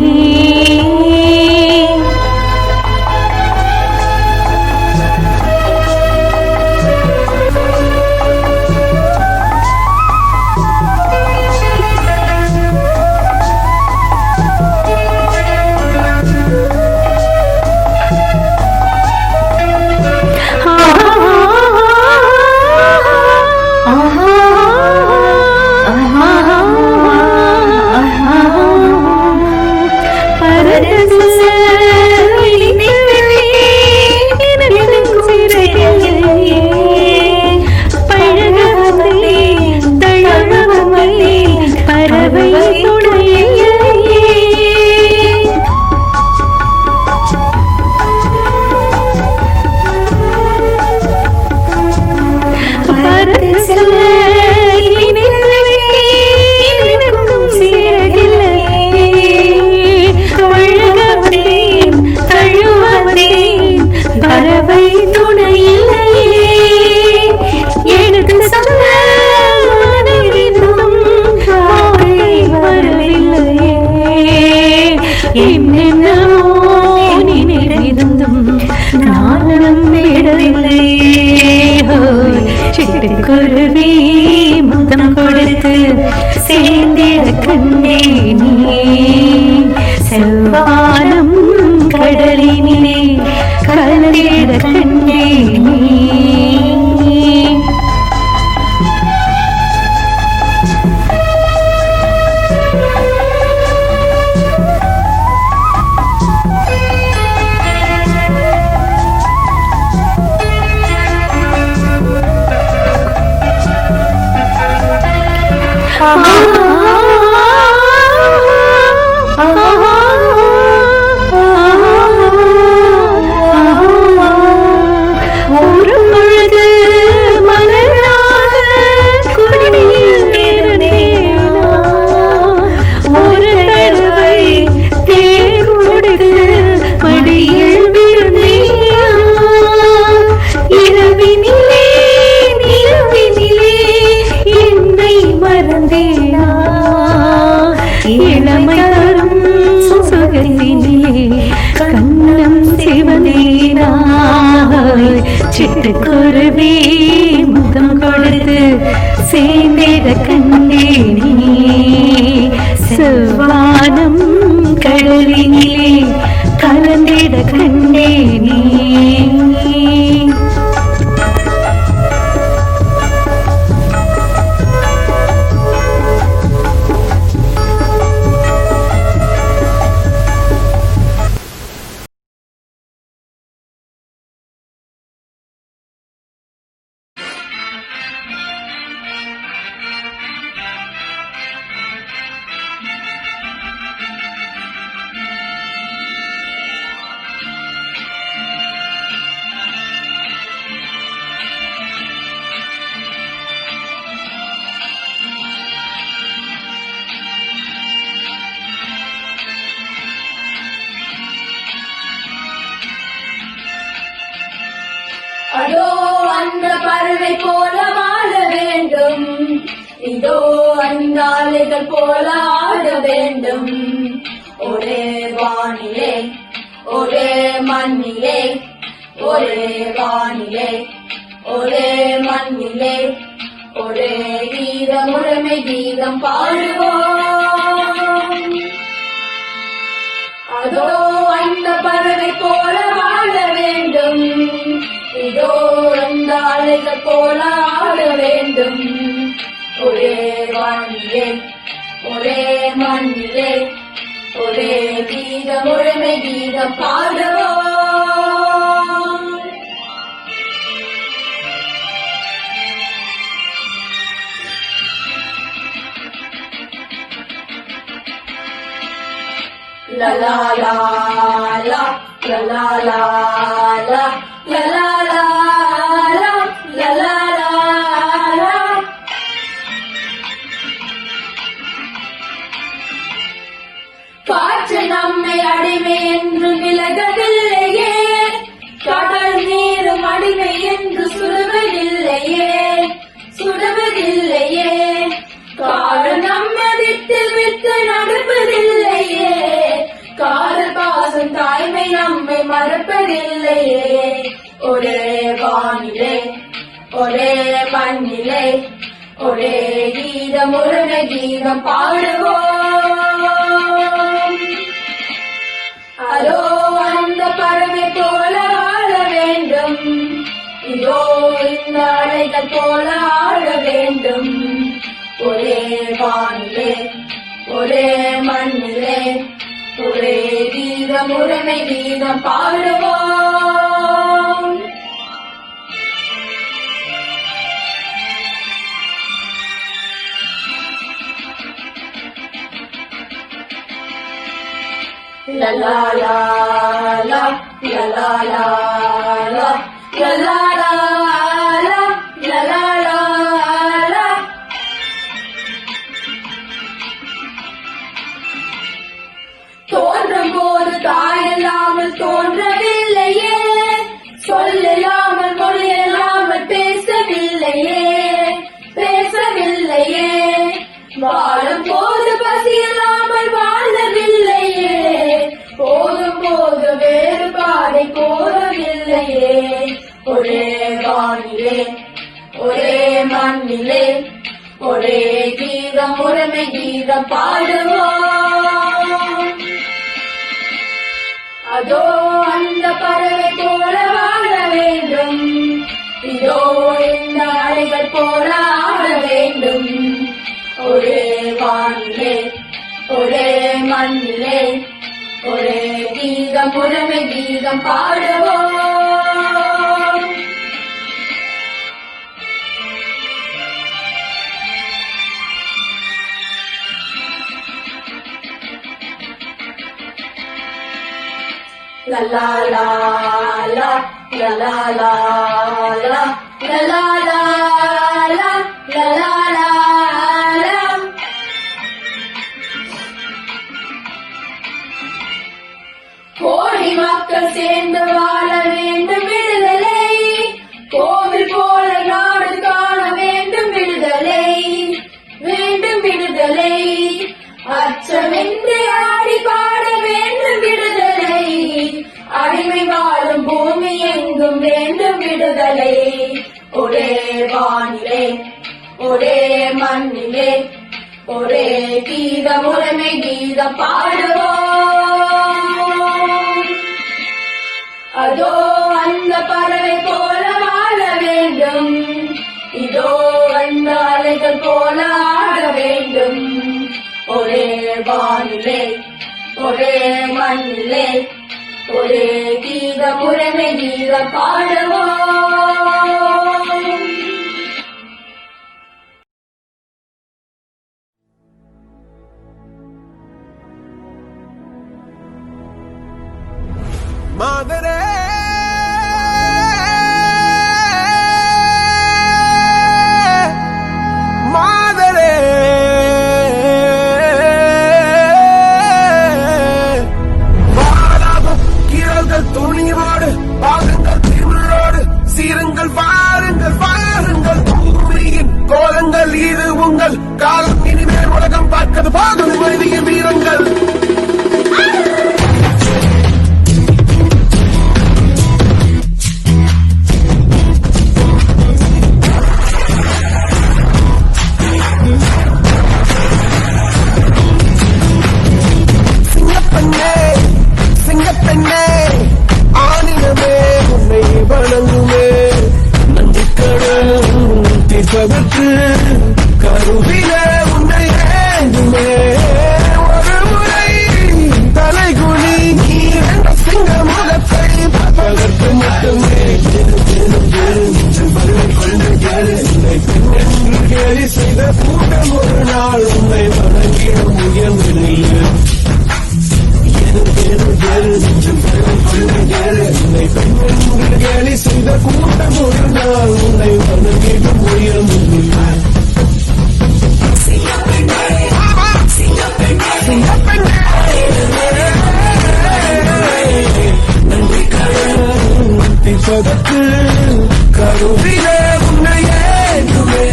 குருவி முத்தம் கொடுத்து சேர்ந்திட கண்டேனே செவ்வானம் கடலினிலே கலந்திட கண்டேனே சிட்டுக்குருவி முத்தம் கொடுத்து சேர்ந்திட கண்டேனே செவ்வானம் கடலினிலே கலந்திட கண்டேனே அதோ அந்த பறவை போல வாழ வேண்டும், இதோ அந்த அலைகள் போல ஆட வேண்டும். ஒரே வானிலே ஒரே மண்ணிலே, ஒரே வானிலே ஒரே மண்ணிலே, ஒரே கீதம் உடைமை கீதம் பாடுவோம். அதோ அந்த பறவை போல வாழ வேண்டும், இதோ அந்த அலைகள் போல ஆட வேண்டும். ஒரே வானிலே ஒரே மண்ணிலே, ஒரே கீதம் உடைமை கீதம் பாடுவோம். La la la la, la la la la, la la la la, la la la la. காற்று நம்மை அடிமை என்று விலகவில்லையே, கடல் நீரும் அடிமை என்று சுடுவதில்லையே, சுடுவதில்லையே. காடு நம்மை விட்டு விட்டு நடப்பதில்லை. மறப்பதில்லையே. ஒரே வானிலே ஒரே மண்ணிலே ஒரே கீதம் உரிமை கீதம் பாடுவோம். அதோ அந்த பறவை போல ஆட வேண்டும், இதோ இந்த அலைகள் போல ஆட வேண்டும். ஒரே வானிலே ஒரே மண்ணிலே ஒரே கீதம் உரிமை கீதம் பாடுவோம். La la la la la la la la la la la la la la la la. தோன்றும் போது தாயில்லாமல் தோன்றவில்லையே, சொல்லில்லாமல் மொழியில்லாமல் பேசவில்லையே, பேசவில்லையே. வாழும் போது பசியில்லாமல் வாழவில்லையே, போதும் போது வேறுபாடை கோரவில்லையே. ஒரே வானிலே ஒரே மண்ணிலே ஒரே கீதம் உரிமை கீதம் பாடுவோம். அதோ அந்த பறவை போல வாழ வேண்டும், இதோ இந்த அலைகள் போல ஆட வேண்டும். ஒரே வானிலே ஒரே மண்ணிலே ஒரே கீதம் உரிமை கீதம் பாடுவோம். La la la la la la la la la la la la la la la. கோடி மக்கள் சேர்ந்து வாழ வேண்டும் விடுதலை, கோவில் போல நாடு காண வேண்டும் விடுதலை, வேண்டும் விடுதலை. அச்சமின்றி ஆடி பாட வேண்டும் விடுதலை, அடிமை வாழும் பூமி எங்கும் வேண்டும் விடுதலை. ஒரே வானிலே ஒரே மண்ணிலே ஒரே கீதம் உரிமை கீதம் பாடுவோம். அதோ அந்த பறவை போல வாழ வேண்டும், இதோ அந்த அலைகள் போல ஆட வேண்டும். ஒரே வானிலே ஒரே மண்ணிலே ஒரே கீதம் உரிமை கீதம் பாடுவோம். மாதரே மாதரே வாழாகும் கீழல்கள் துணிவோடு பாகங்கள் திமிழோடு சீருங்கள் வாருங்கள் வாருங்கள். பூமியின் கோலங்கள் இது உங்கள் காலம், இனிமேல் உலகம் பார்க்கது பாகம் மனிதியின் வீரங்கள். சிங்கப்பெண்ணே ஆனினமே உன்னை வணங்குமே, நன்றிக்கடன் தீர்ப்பதற்கு கருவில உன்னை ஏந்துமே. ஒரு முறை தலைகுனி நீ என்ற சிங்க முகத்தை பார்ப்பதற்கு மட்டுமே. கேலி செய்த கூட்டம் ஒரு நாள் உன்னை வணங்கிடும் உயர்ந்து நில்லு. கேலி செய்த கூட்டம் ஒரு நாள் உன்னை வணங்கிடும் உயர்ந்து நில்லு. நன்றி கடன் தீர்ப்பதற்கு கருவிலே உன்னை ஏற்றுமே.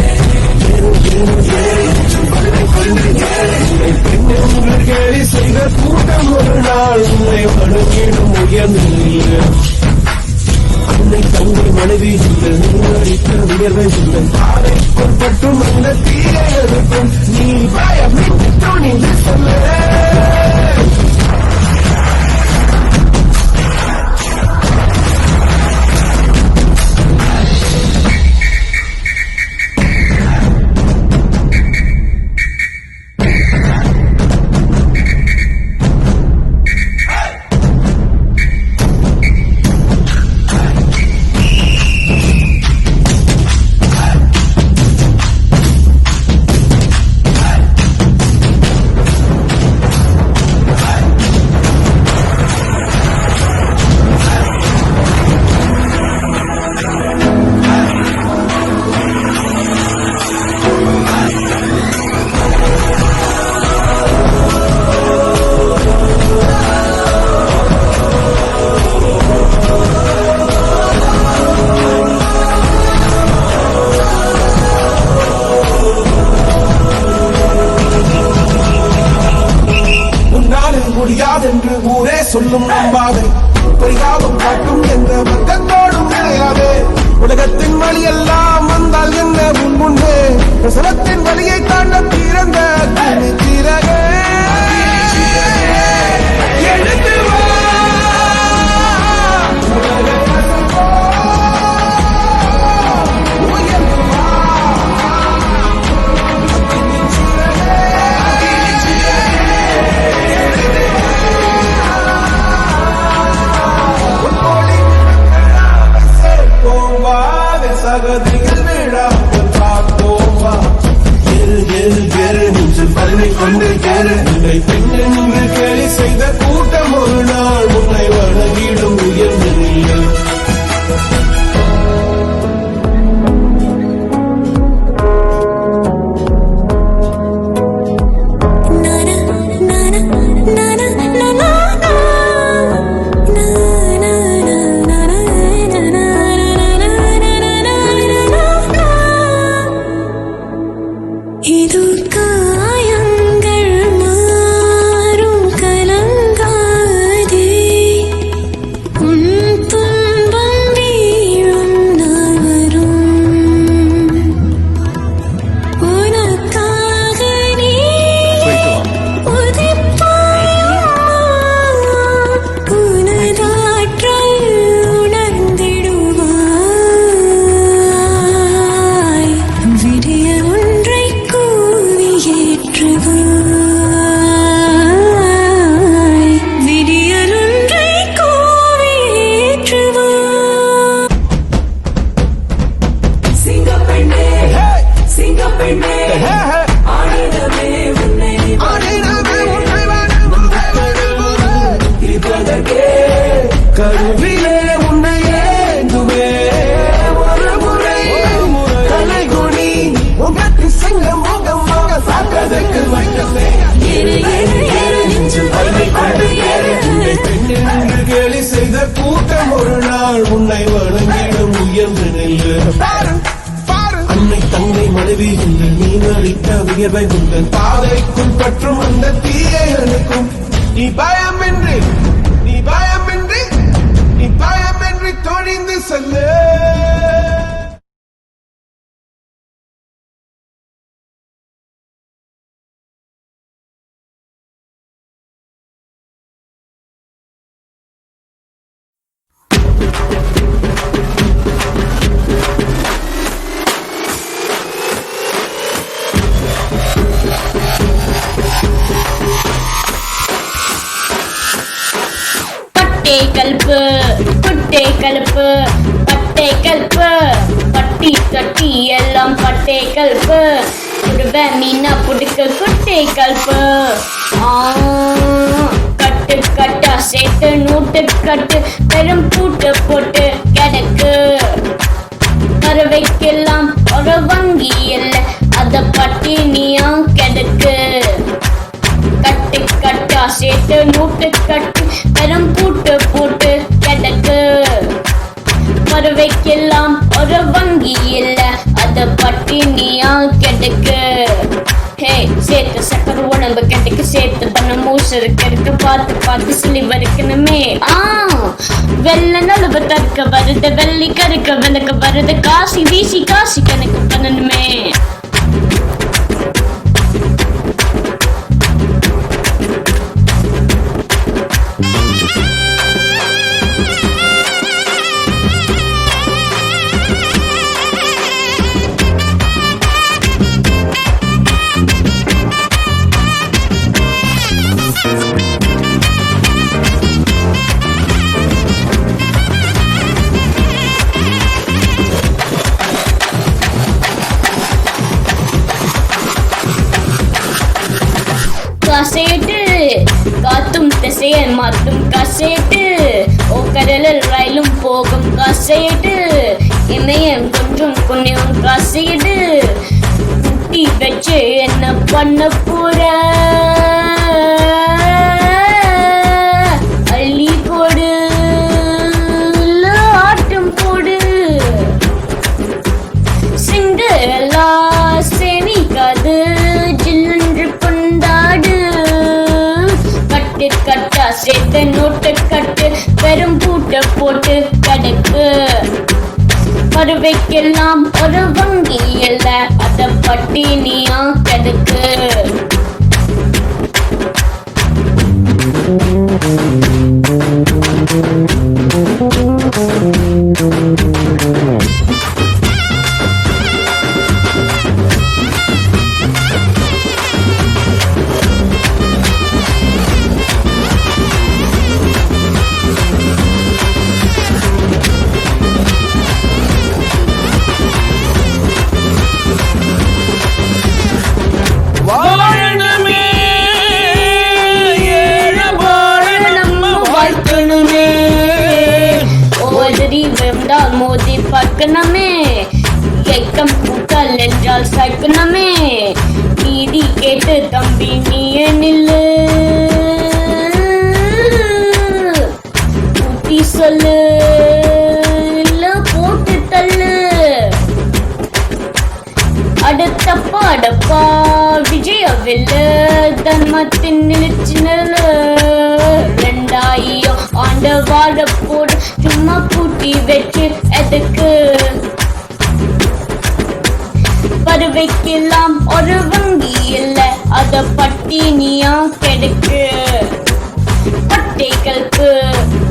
உன்னை பெண் என்று கேலி செய்த கூட்டம் ஒரு நாள் உன்னை வணங்கிடும் உயர்ந்த உன்னை தங்கை மனைவி இல்லை அடித்த உயர்வை இல்லை பாதை பற்றும் அந்த தீரை இருக்கும் நீ பயமிட்டு துணிந்து சொல்ல முடியாதென்று ஊரே சொல்லும் நம்பாதே பரிதாபம் காட்டும் என்ற வர்க்கத்தோடும் நிலையாதே உலகத்தின் வழி எல்லாம் வந்தால் என்ன முன்பே பிரசவத்தின் வழியை தாண்ட பிறந்த திறகே எழுந்து வா சகதிகள் விழாமல் காப்போமா பல்லை கொண்டு உன்னை பெண் என்று கேலி செய்த கூட்டம் ஒரு நாள் உன்னை வணங்கிடும் உயர்ந்த நிலை கருவிலே உன்னையே ஒரு முறை தலைகுனி உங்கக்கு சிங்க முகமாக சாக்கதற்கு வைக்கவே பெண்ணென்று கேலி செய்த கூட்டம் ஒரு நாள் உன்னை வணங்கிடும் உயர்ந்த நெல்லு அன்னை தங்கை மனைவி இல்லை நீ அளித்த உயர்வை உங்கள் பாதைக்குள் பற்றும் அந்த தீயை அனுக்கும் நீ பயமின்றி துணிந்து செல்லு பட்டை கல்பு பட்டி கட்டி எல்லாம் பட்டை கல்பு புடுவேன் மீனா புடுக்க குட்டை கல்பு கட்டு கட்டா சேர்த்து நூட்டு கட்டு பெரும் பூட்டு போட்டு கிடக்கு பறவைக்கெல்லாம் ஒரு வங்கி இல்லை அத பட்டினியா கிடக்கு கட்டு கட்டா சேர்த்து நூட்டு கட்டு பெரும் பூட்டு போட்டு கிடக்கு பறவைக்கெல்லாம் ஒரு வங்கி இல்ல அத பட்டினியா கிடக்கு. Hey, சேர்த்து சக்கர உடம்பு கெட்டுக்கு சேர்த்து பண்ண மூசருக்கு பார்த்து பார்த்து சொல்லி வறுக்கணுமே. வெள்ள நழுவு தற்க வருது வெள்ளி கருக்க விளக்க வருது காசி வீசி காசி கணக்கு பண்ணணுமே. காசேட்டு காத்தும் திசையை மாத்தும் காசேட்டு ஓ கடலில் ரயிலும் போகும் காசேட்டு இமயம் கொஞ்சம் புண்ணியம் காசேடு குட்டி வச்சு என்ன பண்ண போற அள்ளி போடு ஆட்டம் போடு சிண்டலா சேமிக்காது ஜில்லென்று கொண்டாடு கட்டு கட்டா சேர்த்து நோட்டு கட்டு பெரும் பூட்ட போட்டு கடக்கு பருவைக்கெல்லாம் ஒரு வங்கி இல்ல அத பட்டினியா கெடுக்கு. மோதி பார்க்கணுமே ஏக்கம் பூக்கள் என்றால் சாய்க்கணுமே. நீதி கேட்டு தம்பி நீயே நில்லு ஊட்டி சொல்லு இல்ல போட்டு தள்ளு. அடுத்தப்பா அடப்பா விஜயவில்லை தர்மத்தின் நிலச்சி நில 2000 ஆண்ட வாழ போடு சும்மா பூட்டி வச்சு எதுக்கு பருவைக்கெல்லாம் ஒரு வங்கி இல்ல அத பட்டினியா கெடுக்கு. பட்டை கல்பு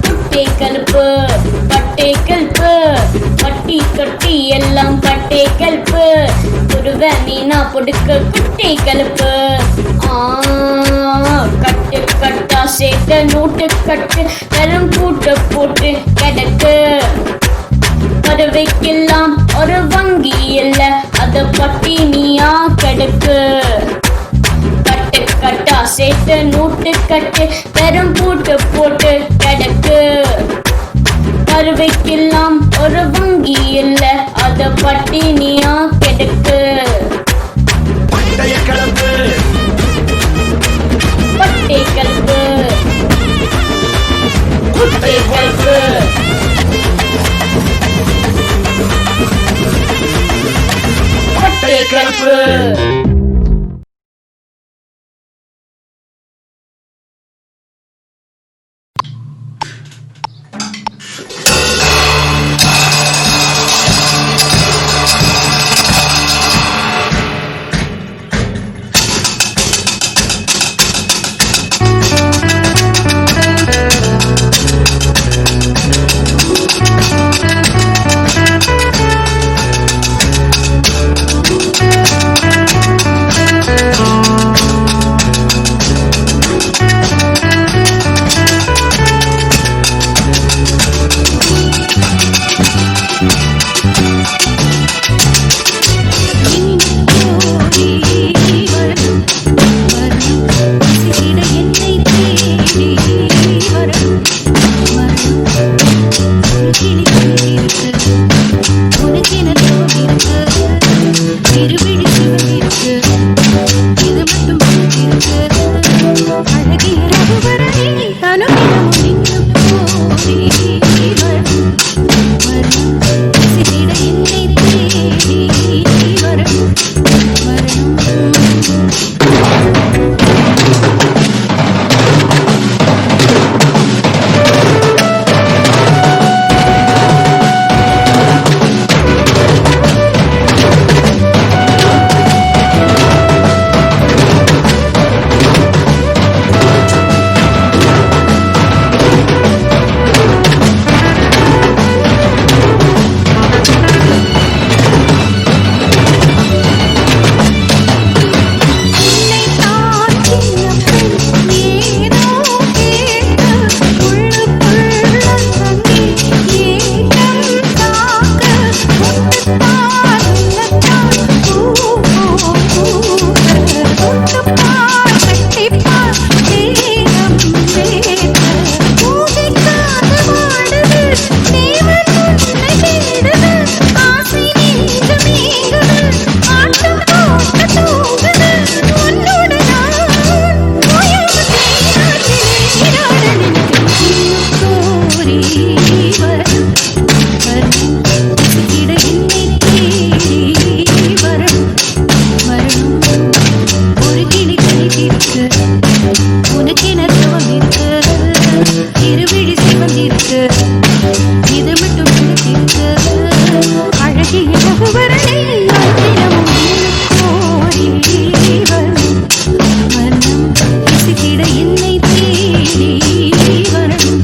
குட்டை கல்பு பட்டை கல்பு பட்டி கட்டி எல்லாம் பட்டை கல்பு குருவ மீனா பொடுக்க குட்டை கல்பு. கட்டு கட்டா சேர்த்த நோட்டு கட்டு பெரும் பூட்ட போட்டு கிடக்கு பருவைக்கெல்லாம் ஒரு வங்கி இல்ல அத பட்டினியா கெடுக்கு. கட்டு கட்டா சேர்த்த நோட்டு கட்டு பெரும் பூட்டு போட்டு கிடக்கு பருவைக்கெல்லாம் ஒரு வங்கி இல்ல அத பட்டினியா கெடுக்கு. பட்டை கலப்பு குட்டை கல்பு பட்டை கல்பு. ரகுவரனே தினமும் கோரி வரும் மனம் இசைத்திட என்னை தேடி வரும்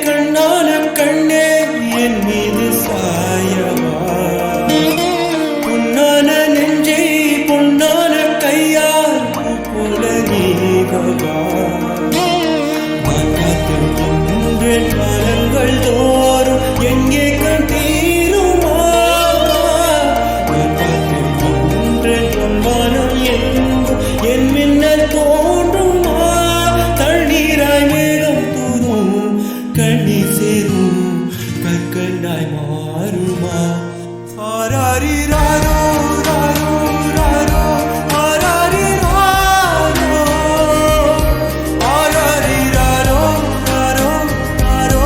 கண்ணான கண்ணே என் மீது சாயவா பொன்னான நெஞ்சை பொன்னான கையால் போல நீகவா நான் காத்திருக்கின்றேன் காலங்கள் தோறும் எங்கே கண் தீருமா நான் காத்திருக்கின்றேன் பொன்வானம் எங்கும் என் மின்னல் தோன்றுமா தண்ணீராய் மேகம் தூரும் கண்ணீர் சேரும் கற்கண்டாய் மாறுமா ஆராரி ராரோ ராரோ ராரோ ஆராரி ராரோ ஆராரி ராரோ ராரோ ராரோ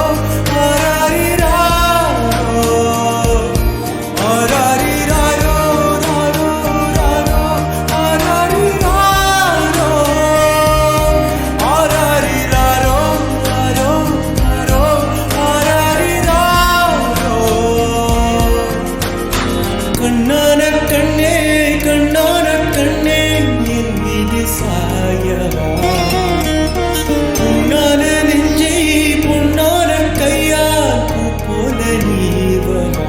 ஆராரி ராரோ ஆராரி ராரோ ராரோ ராரோ ஆராரி ராரோ ஆராரி ராரோ ராரோ ராரோ ஆராரி ராரோ கண்ணான கண்ணே கண்ணான கண்ணே என் மீது சாயவா பொன்னான நெஞ்சை பொன்னான கையால் பூ போல நீவவா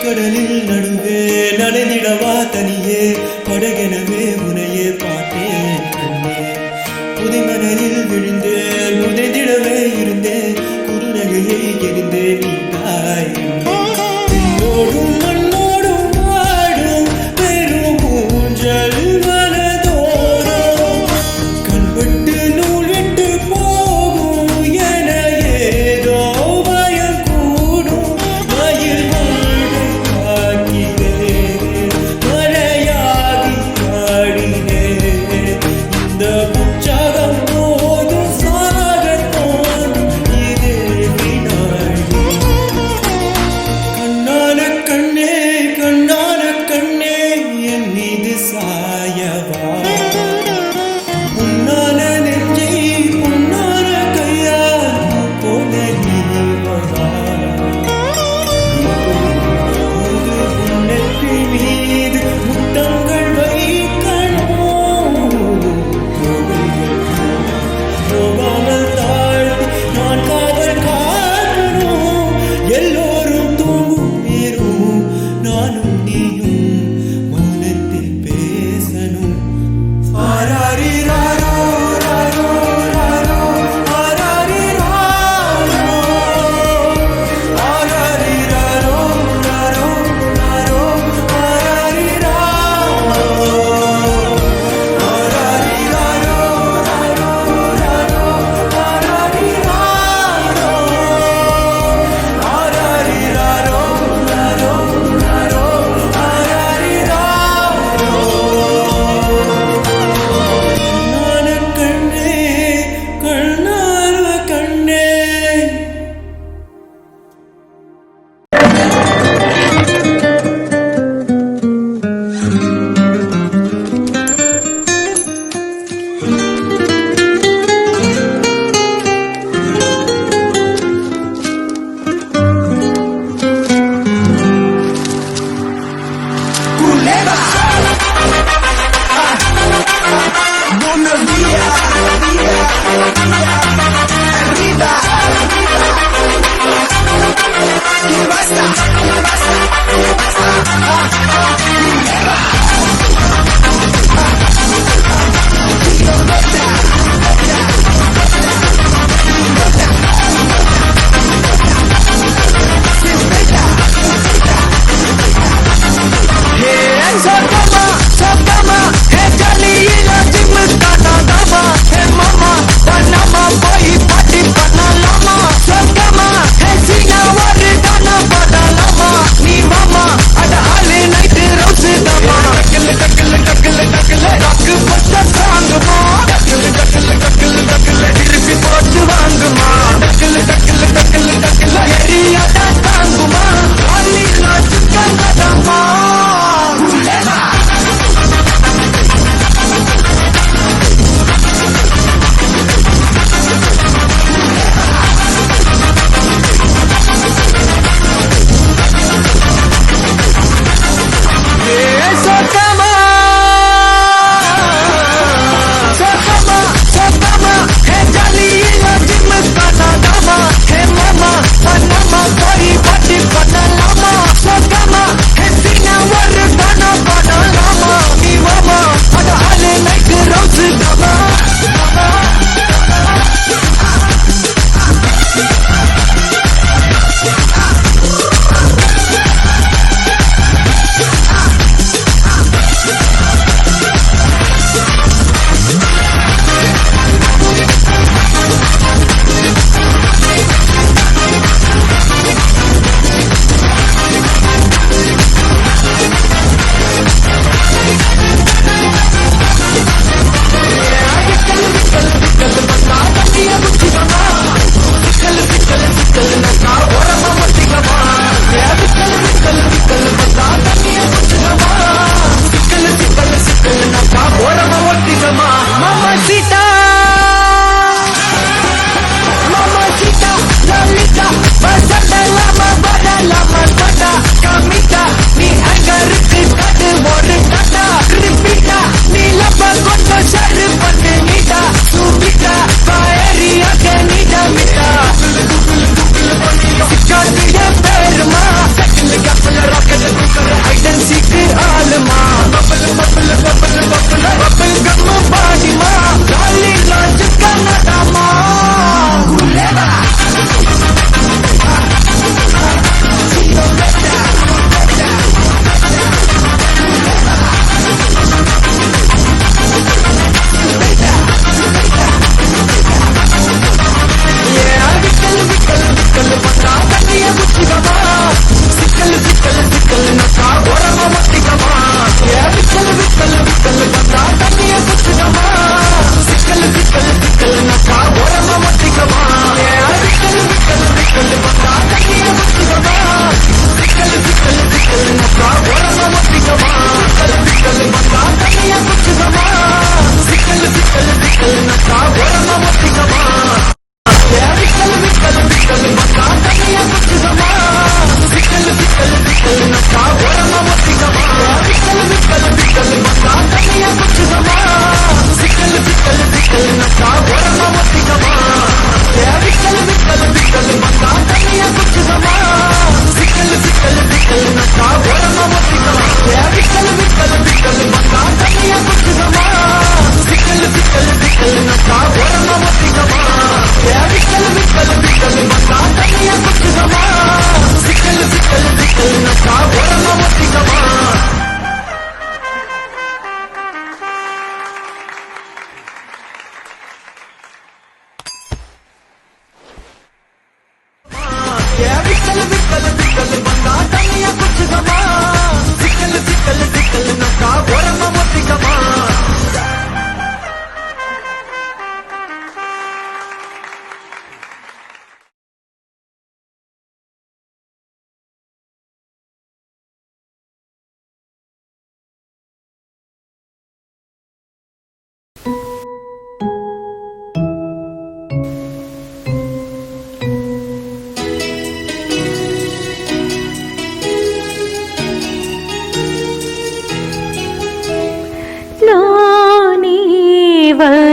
கடலில் நடுவே நனைந்திடவா தனியே படகெனவே உனையே பார்த்தேன் கண்ணே புதைமணலில் விழுந்தேன் புதைந்திடவே இருந்தேன் குறுநகையை எரிந்தேன் நீட்டாய் என்னோடும் மண்ணோடும் வாடும் பெரும் ஊஞ்சல் மனதோறும் கண்பட்டு நூலிட்டு போகும் என ஏதோ பயம் கூடும் மயில் மழையாகி ஆடினே இந்த புச்சா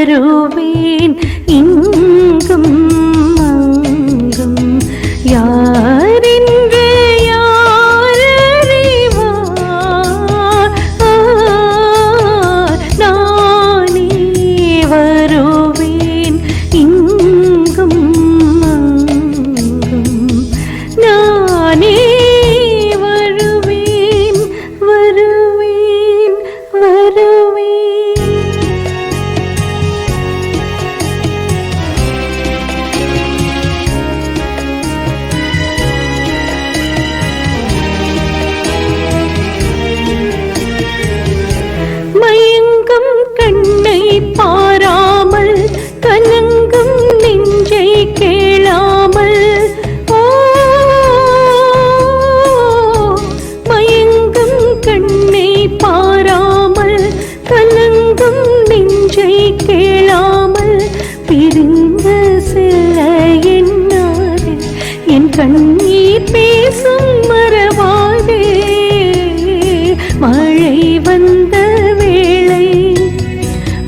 வருவேன் இங்கும் அங்கும் யாரென்று யாரறிவார் நானே வருவேன் இங்கும் அங்கும் நானே வருவேன் வருவேன் வருவேன் மயங்கும் கண்ணை பாராமல் கலங்கும் நெஞ்சை கேளாமல் மயங்கும் கண்ணை பாராமல் கலங்கும் நெஞ்சை கேளாமல் பிரிந்த செல்ல எண்ணாது என் கண்ணீர் பேசும் மறவாதே மழை வந்த வேளை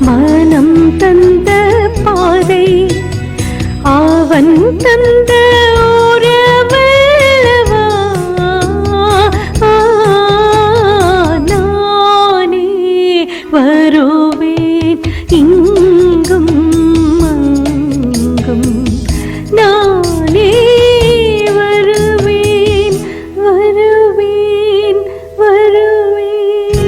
மனம் தந்த பாதை அவன் தந்த உறவல்லவா நானே வருவேன் இங்கும் அங்கும் நானே வருவேன் வருவேன் வருவேன்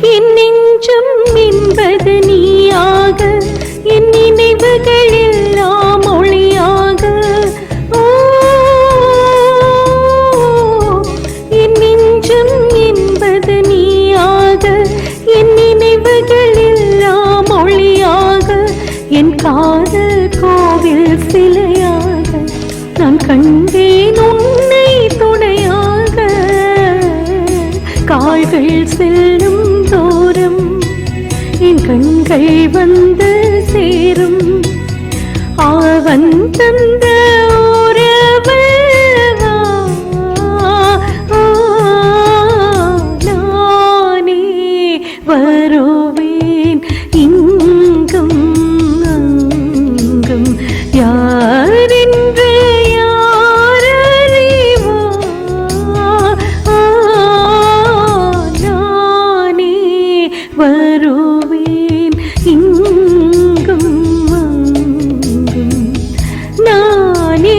என் நெஞ்சம் என்பது நீயாக என் நினைவுகள் எல்லாம் ஒளியாக என் நெஞ்சம் என்பது நீயாக என் நினைவுகள் எல்லாம் ஒளியாக என் காதல் கோவில் சிலையாக நான் கண்டேன் உன்னை துணையாக கால்கள் செல்லும் தூரம் என் கண்கள் வந்து சேரும் அவன் தந்த உறவல்லவா நானே வருவேன் இங்கும் அங்கும் யாரென்று யாரறிவார் நானே வருவேன் இங்கும் அங்கும் நானே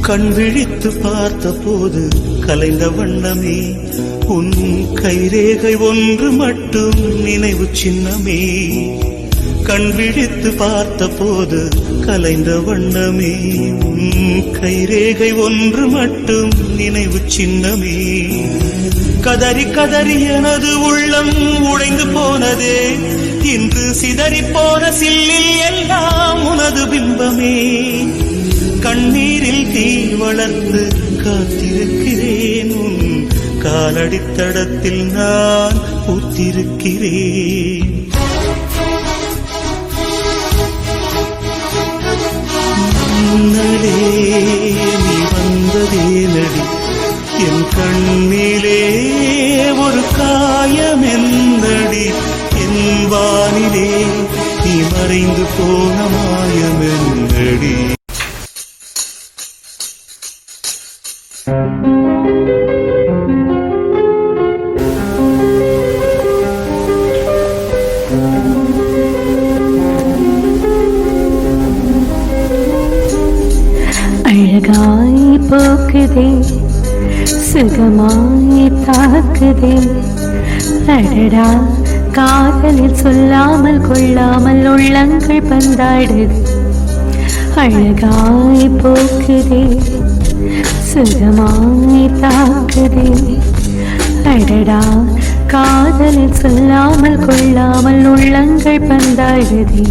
கண் விழித்து பார்த்த போது கலைந்த வண்ணமே உன் கைரேகை ஒன்று மட்டும் நினைவு சின்னமே. கண் விழித்து பார்த்த போது கலைந்த வண்ணமே உன் கைரேகை ஒன்று மட்டும் நினைவு சின்னமே. கதறி கதறி எனது உள்ளம் உடைந்து போனதே, இன்று சிதறி போன சில்லில் எல்லாம் உனது பிம்பமே. கண்ணீரில் தீ வளர்த்து காத்திருக்கிறேன், உன் காலடித்தடத்தில் நான் பூத்திருக்கிறேன். முன்னலே நீ வந்ததே நடி, என் கண்ணிலே ஒரு காயம் என்னடி. என் வானிலே நீ மறைந்து போன மாயம் என்னடி. அழகாய் போக்குதே, சுகமாய் தாக்குதே, அடடா காதலில் சொல்லாமல் கொள்ளாமல் உள்ளங்கள் பந்தாடுது. அழகாய் போக்குதே, சுகமாய் தாக்குதே, அடடா காதலில் சொல்லாமல் கொள்ளாமல் உள்ளங்கள் பந்தாடுதே.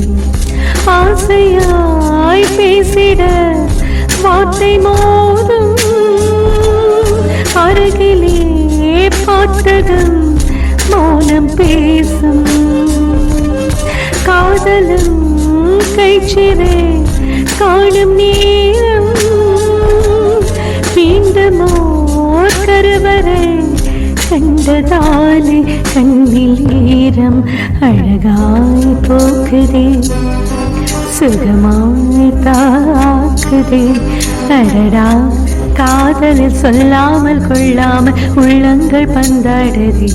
ஆசையாய் பேசிட வார்த்தை மோதும், அருகிலே பார்த்ததும் மௌனம் பேசும். காதலும் கைச்சிறை காணும் நேரம், மீண்டுமோர் கருவறை கண்டதாலே கண்ணில் ஈரம். அழகாய் போக்குதே, சுகமாய் தாக்குதே, அடடா காதலில் சொல்லாமல் கொள்ளாமல் உள்ளங்கள் பந்தாடுதே.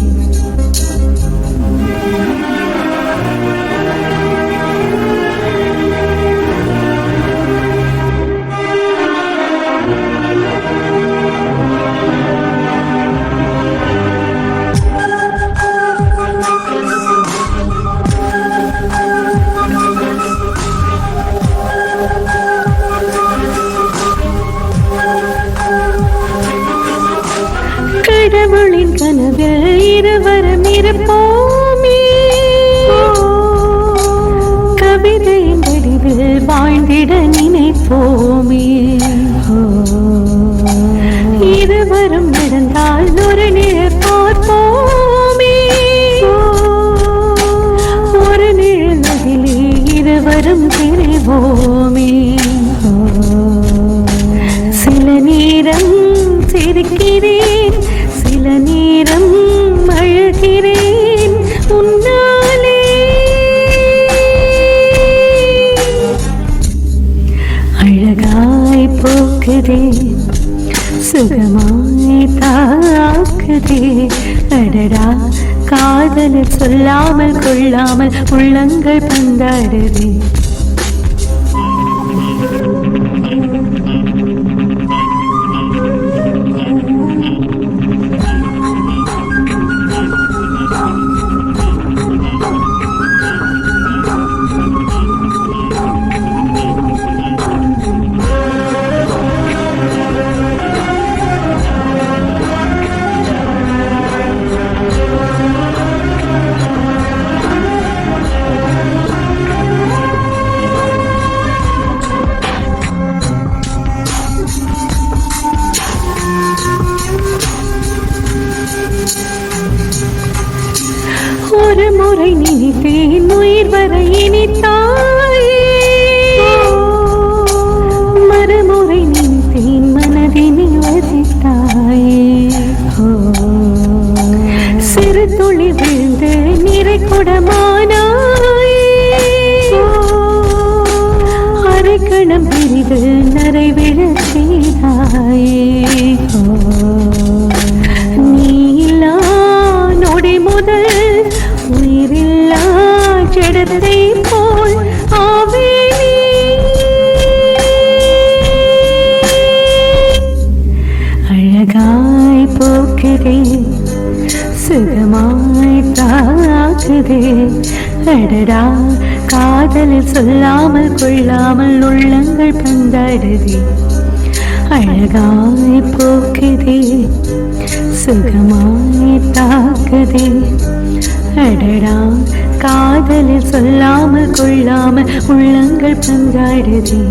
கடவுளின் கனவில் இருவரும் இருப்போமே, கவிதையின் வடிவில் வாழ்ந்திட நினைப்போமே. இருவரும் நடந்தால் ஒரு நிழல் பார்ப்போமே, ஒரு நிழல் அதிலே இருவரும் திரிவோமே. சில நேரம் சிரிக்கிறேன், சில நேரம் அழுகிறேன் உன்னாலே. அழகாய் போக்குதே, சுகமாய் தாக்குதே, அடடா காதலில் சொல்லாமல் கொள்ளாமல் உள்ளங்கள் பந்தாடுதே. ஒரு முறை நினைத்தேன் உயிர் வரை இனித்தாயே, மறுமுறை நினைத்தேன் மனதினில் வசித்தாயே. சிறு துளி விழுந்து நிறை குடமானாயே, அரைக்கணம் பிரிவு நரைவிழ செய்தாயே. நீ இல்லா நொடி முதல் உயிரில்லா ஜடத்தை போல் ஆவேனே. அடடா காதலில் சொல்லாமல் கொள்ளாமல் உள்ளங்கள் பந்தாடுதே அழகாய் போக்குதே சுகமாய் தாக்குதே அடடா காதலில் சொல்லாமல் கொள்ளாமல் உள்ளங்கள் பந்தாடுதே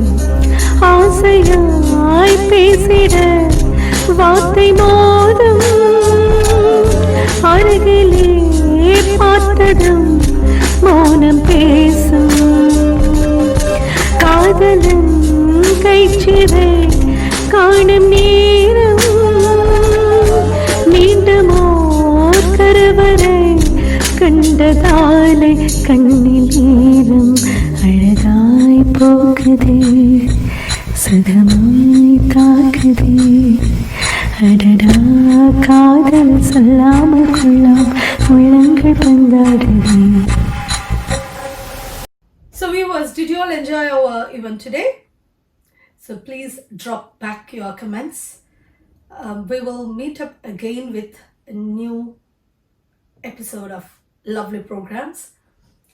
ஆசையாய் பேசிட வார்த்தை மோதும் அருகிலே பார்த்ததும் மௌனம் பேசும் காதலன் கைச்சிறை காணும் நேரம் மீண்டும் ஓர் கருவறை கண்டதாலே கண்ணில் ஈரம் அழகாய் போகுதே சுகமாய் தாக்குதே அடடா காதல் சொல்லாமல் கொள்ளாம் உள்ளங்கள் பந்தாடுதே. So viewers, did you all enjoy our event today? So please drop back your comments. We will meet up again with a new episode of lovely programs.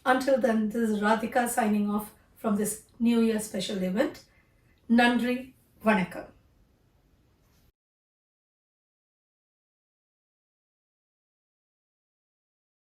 Until then, this is Radhika signing off from this New Year special event. Nandri, Vanakkam.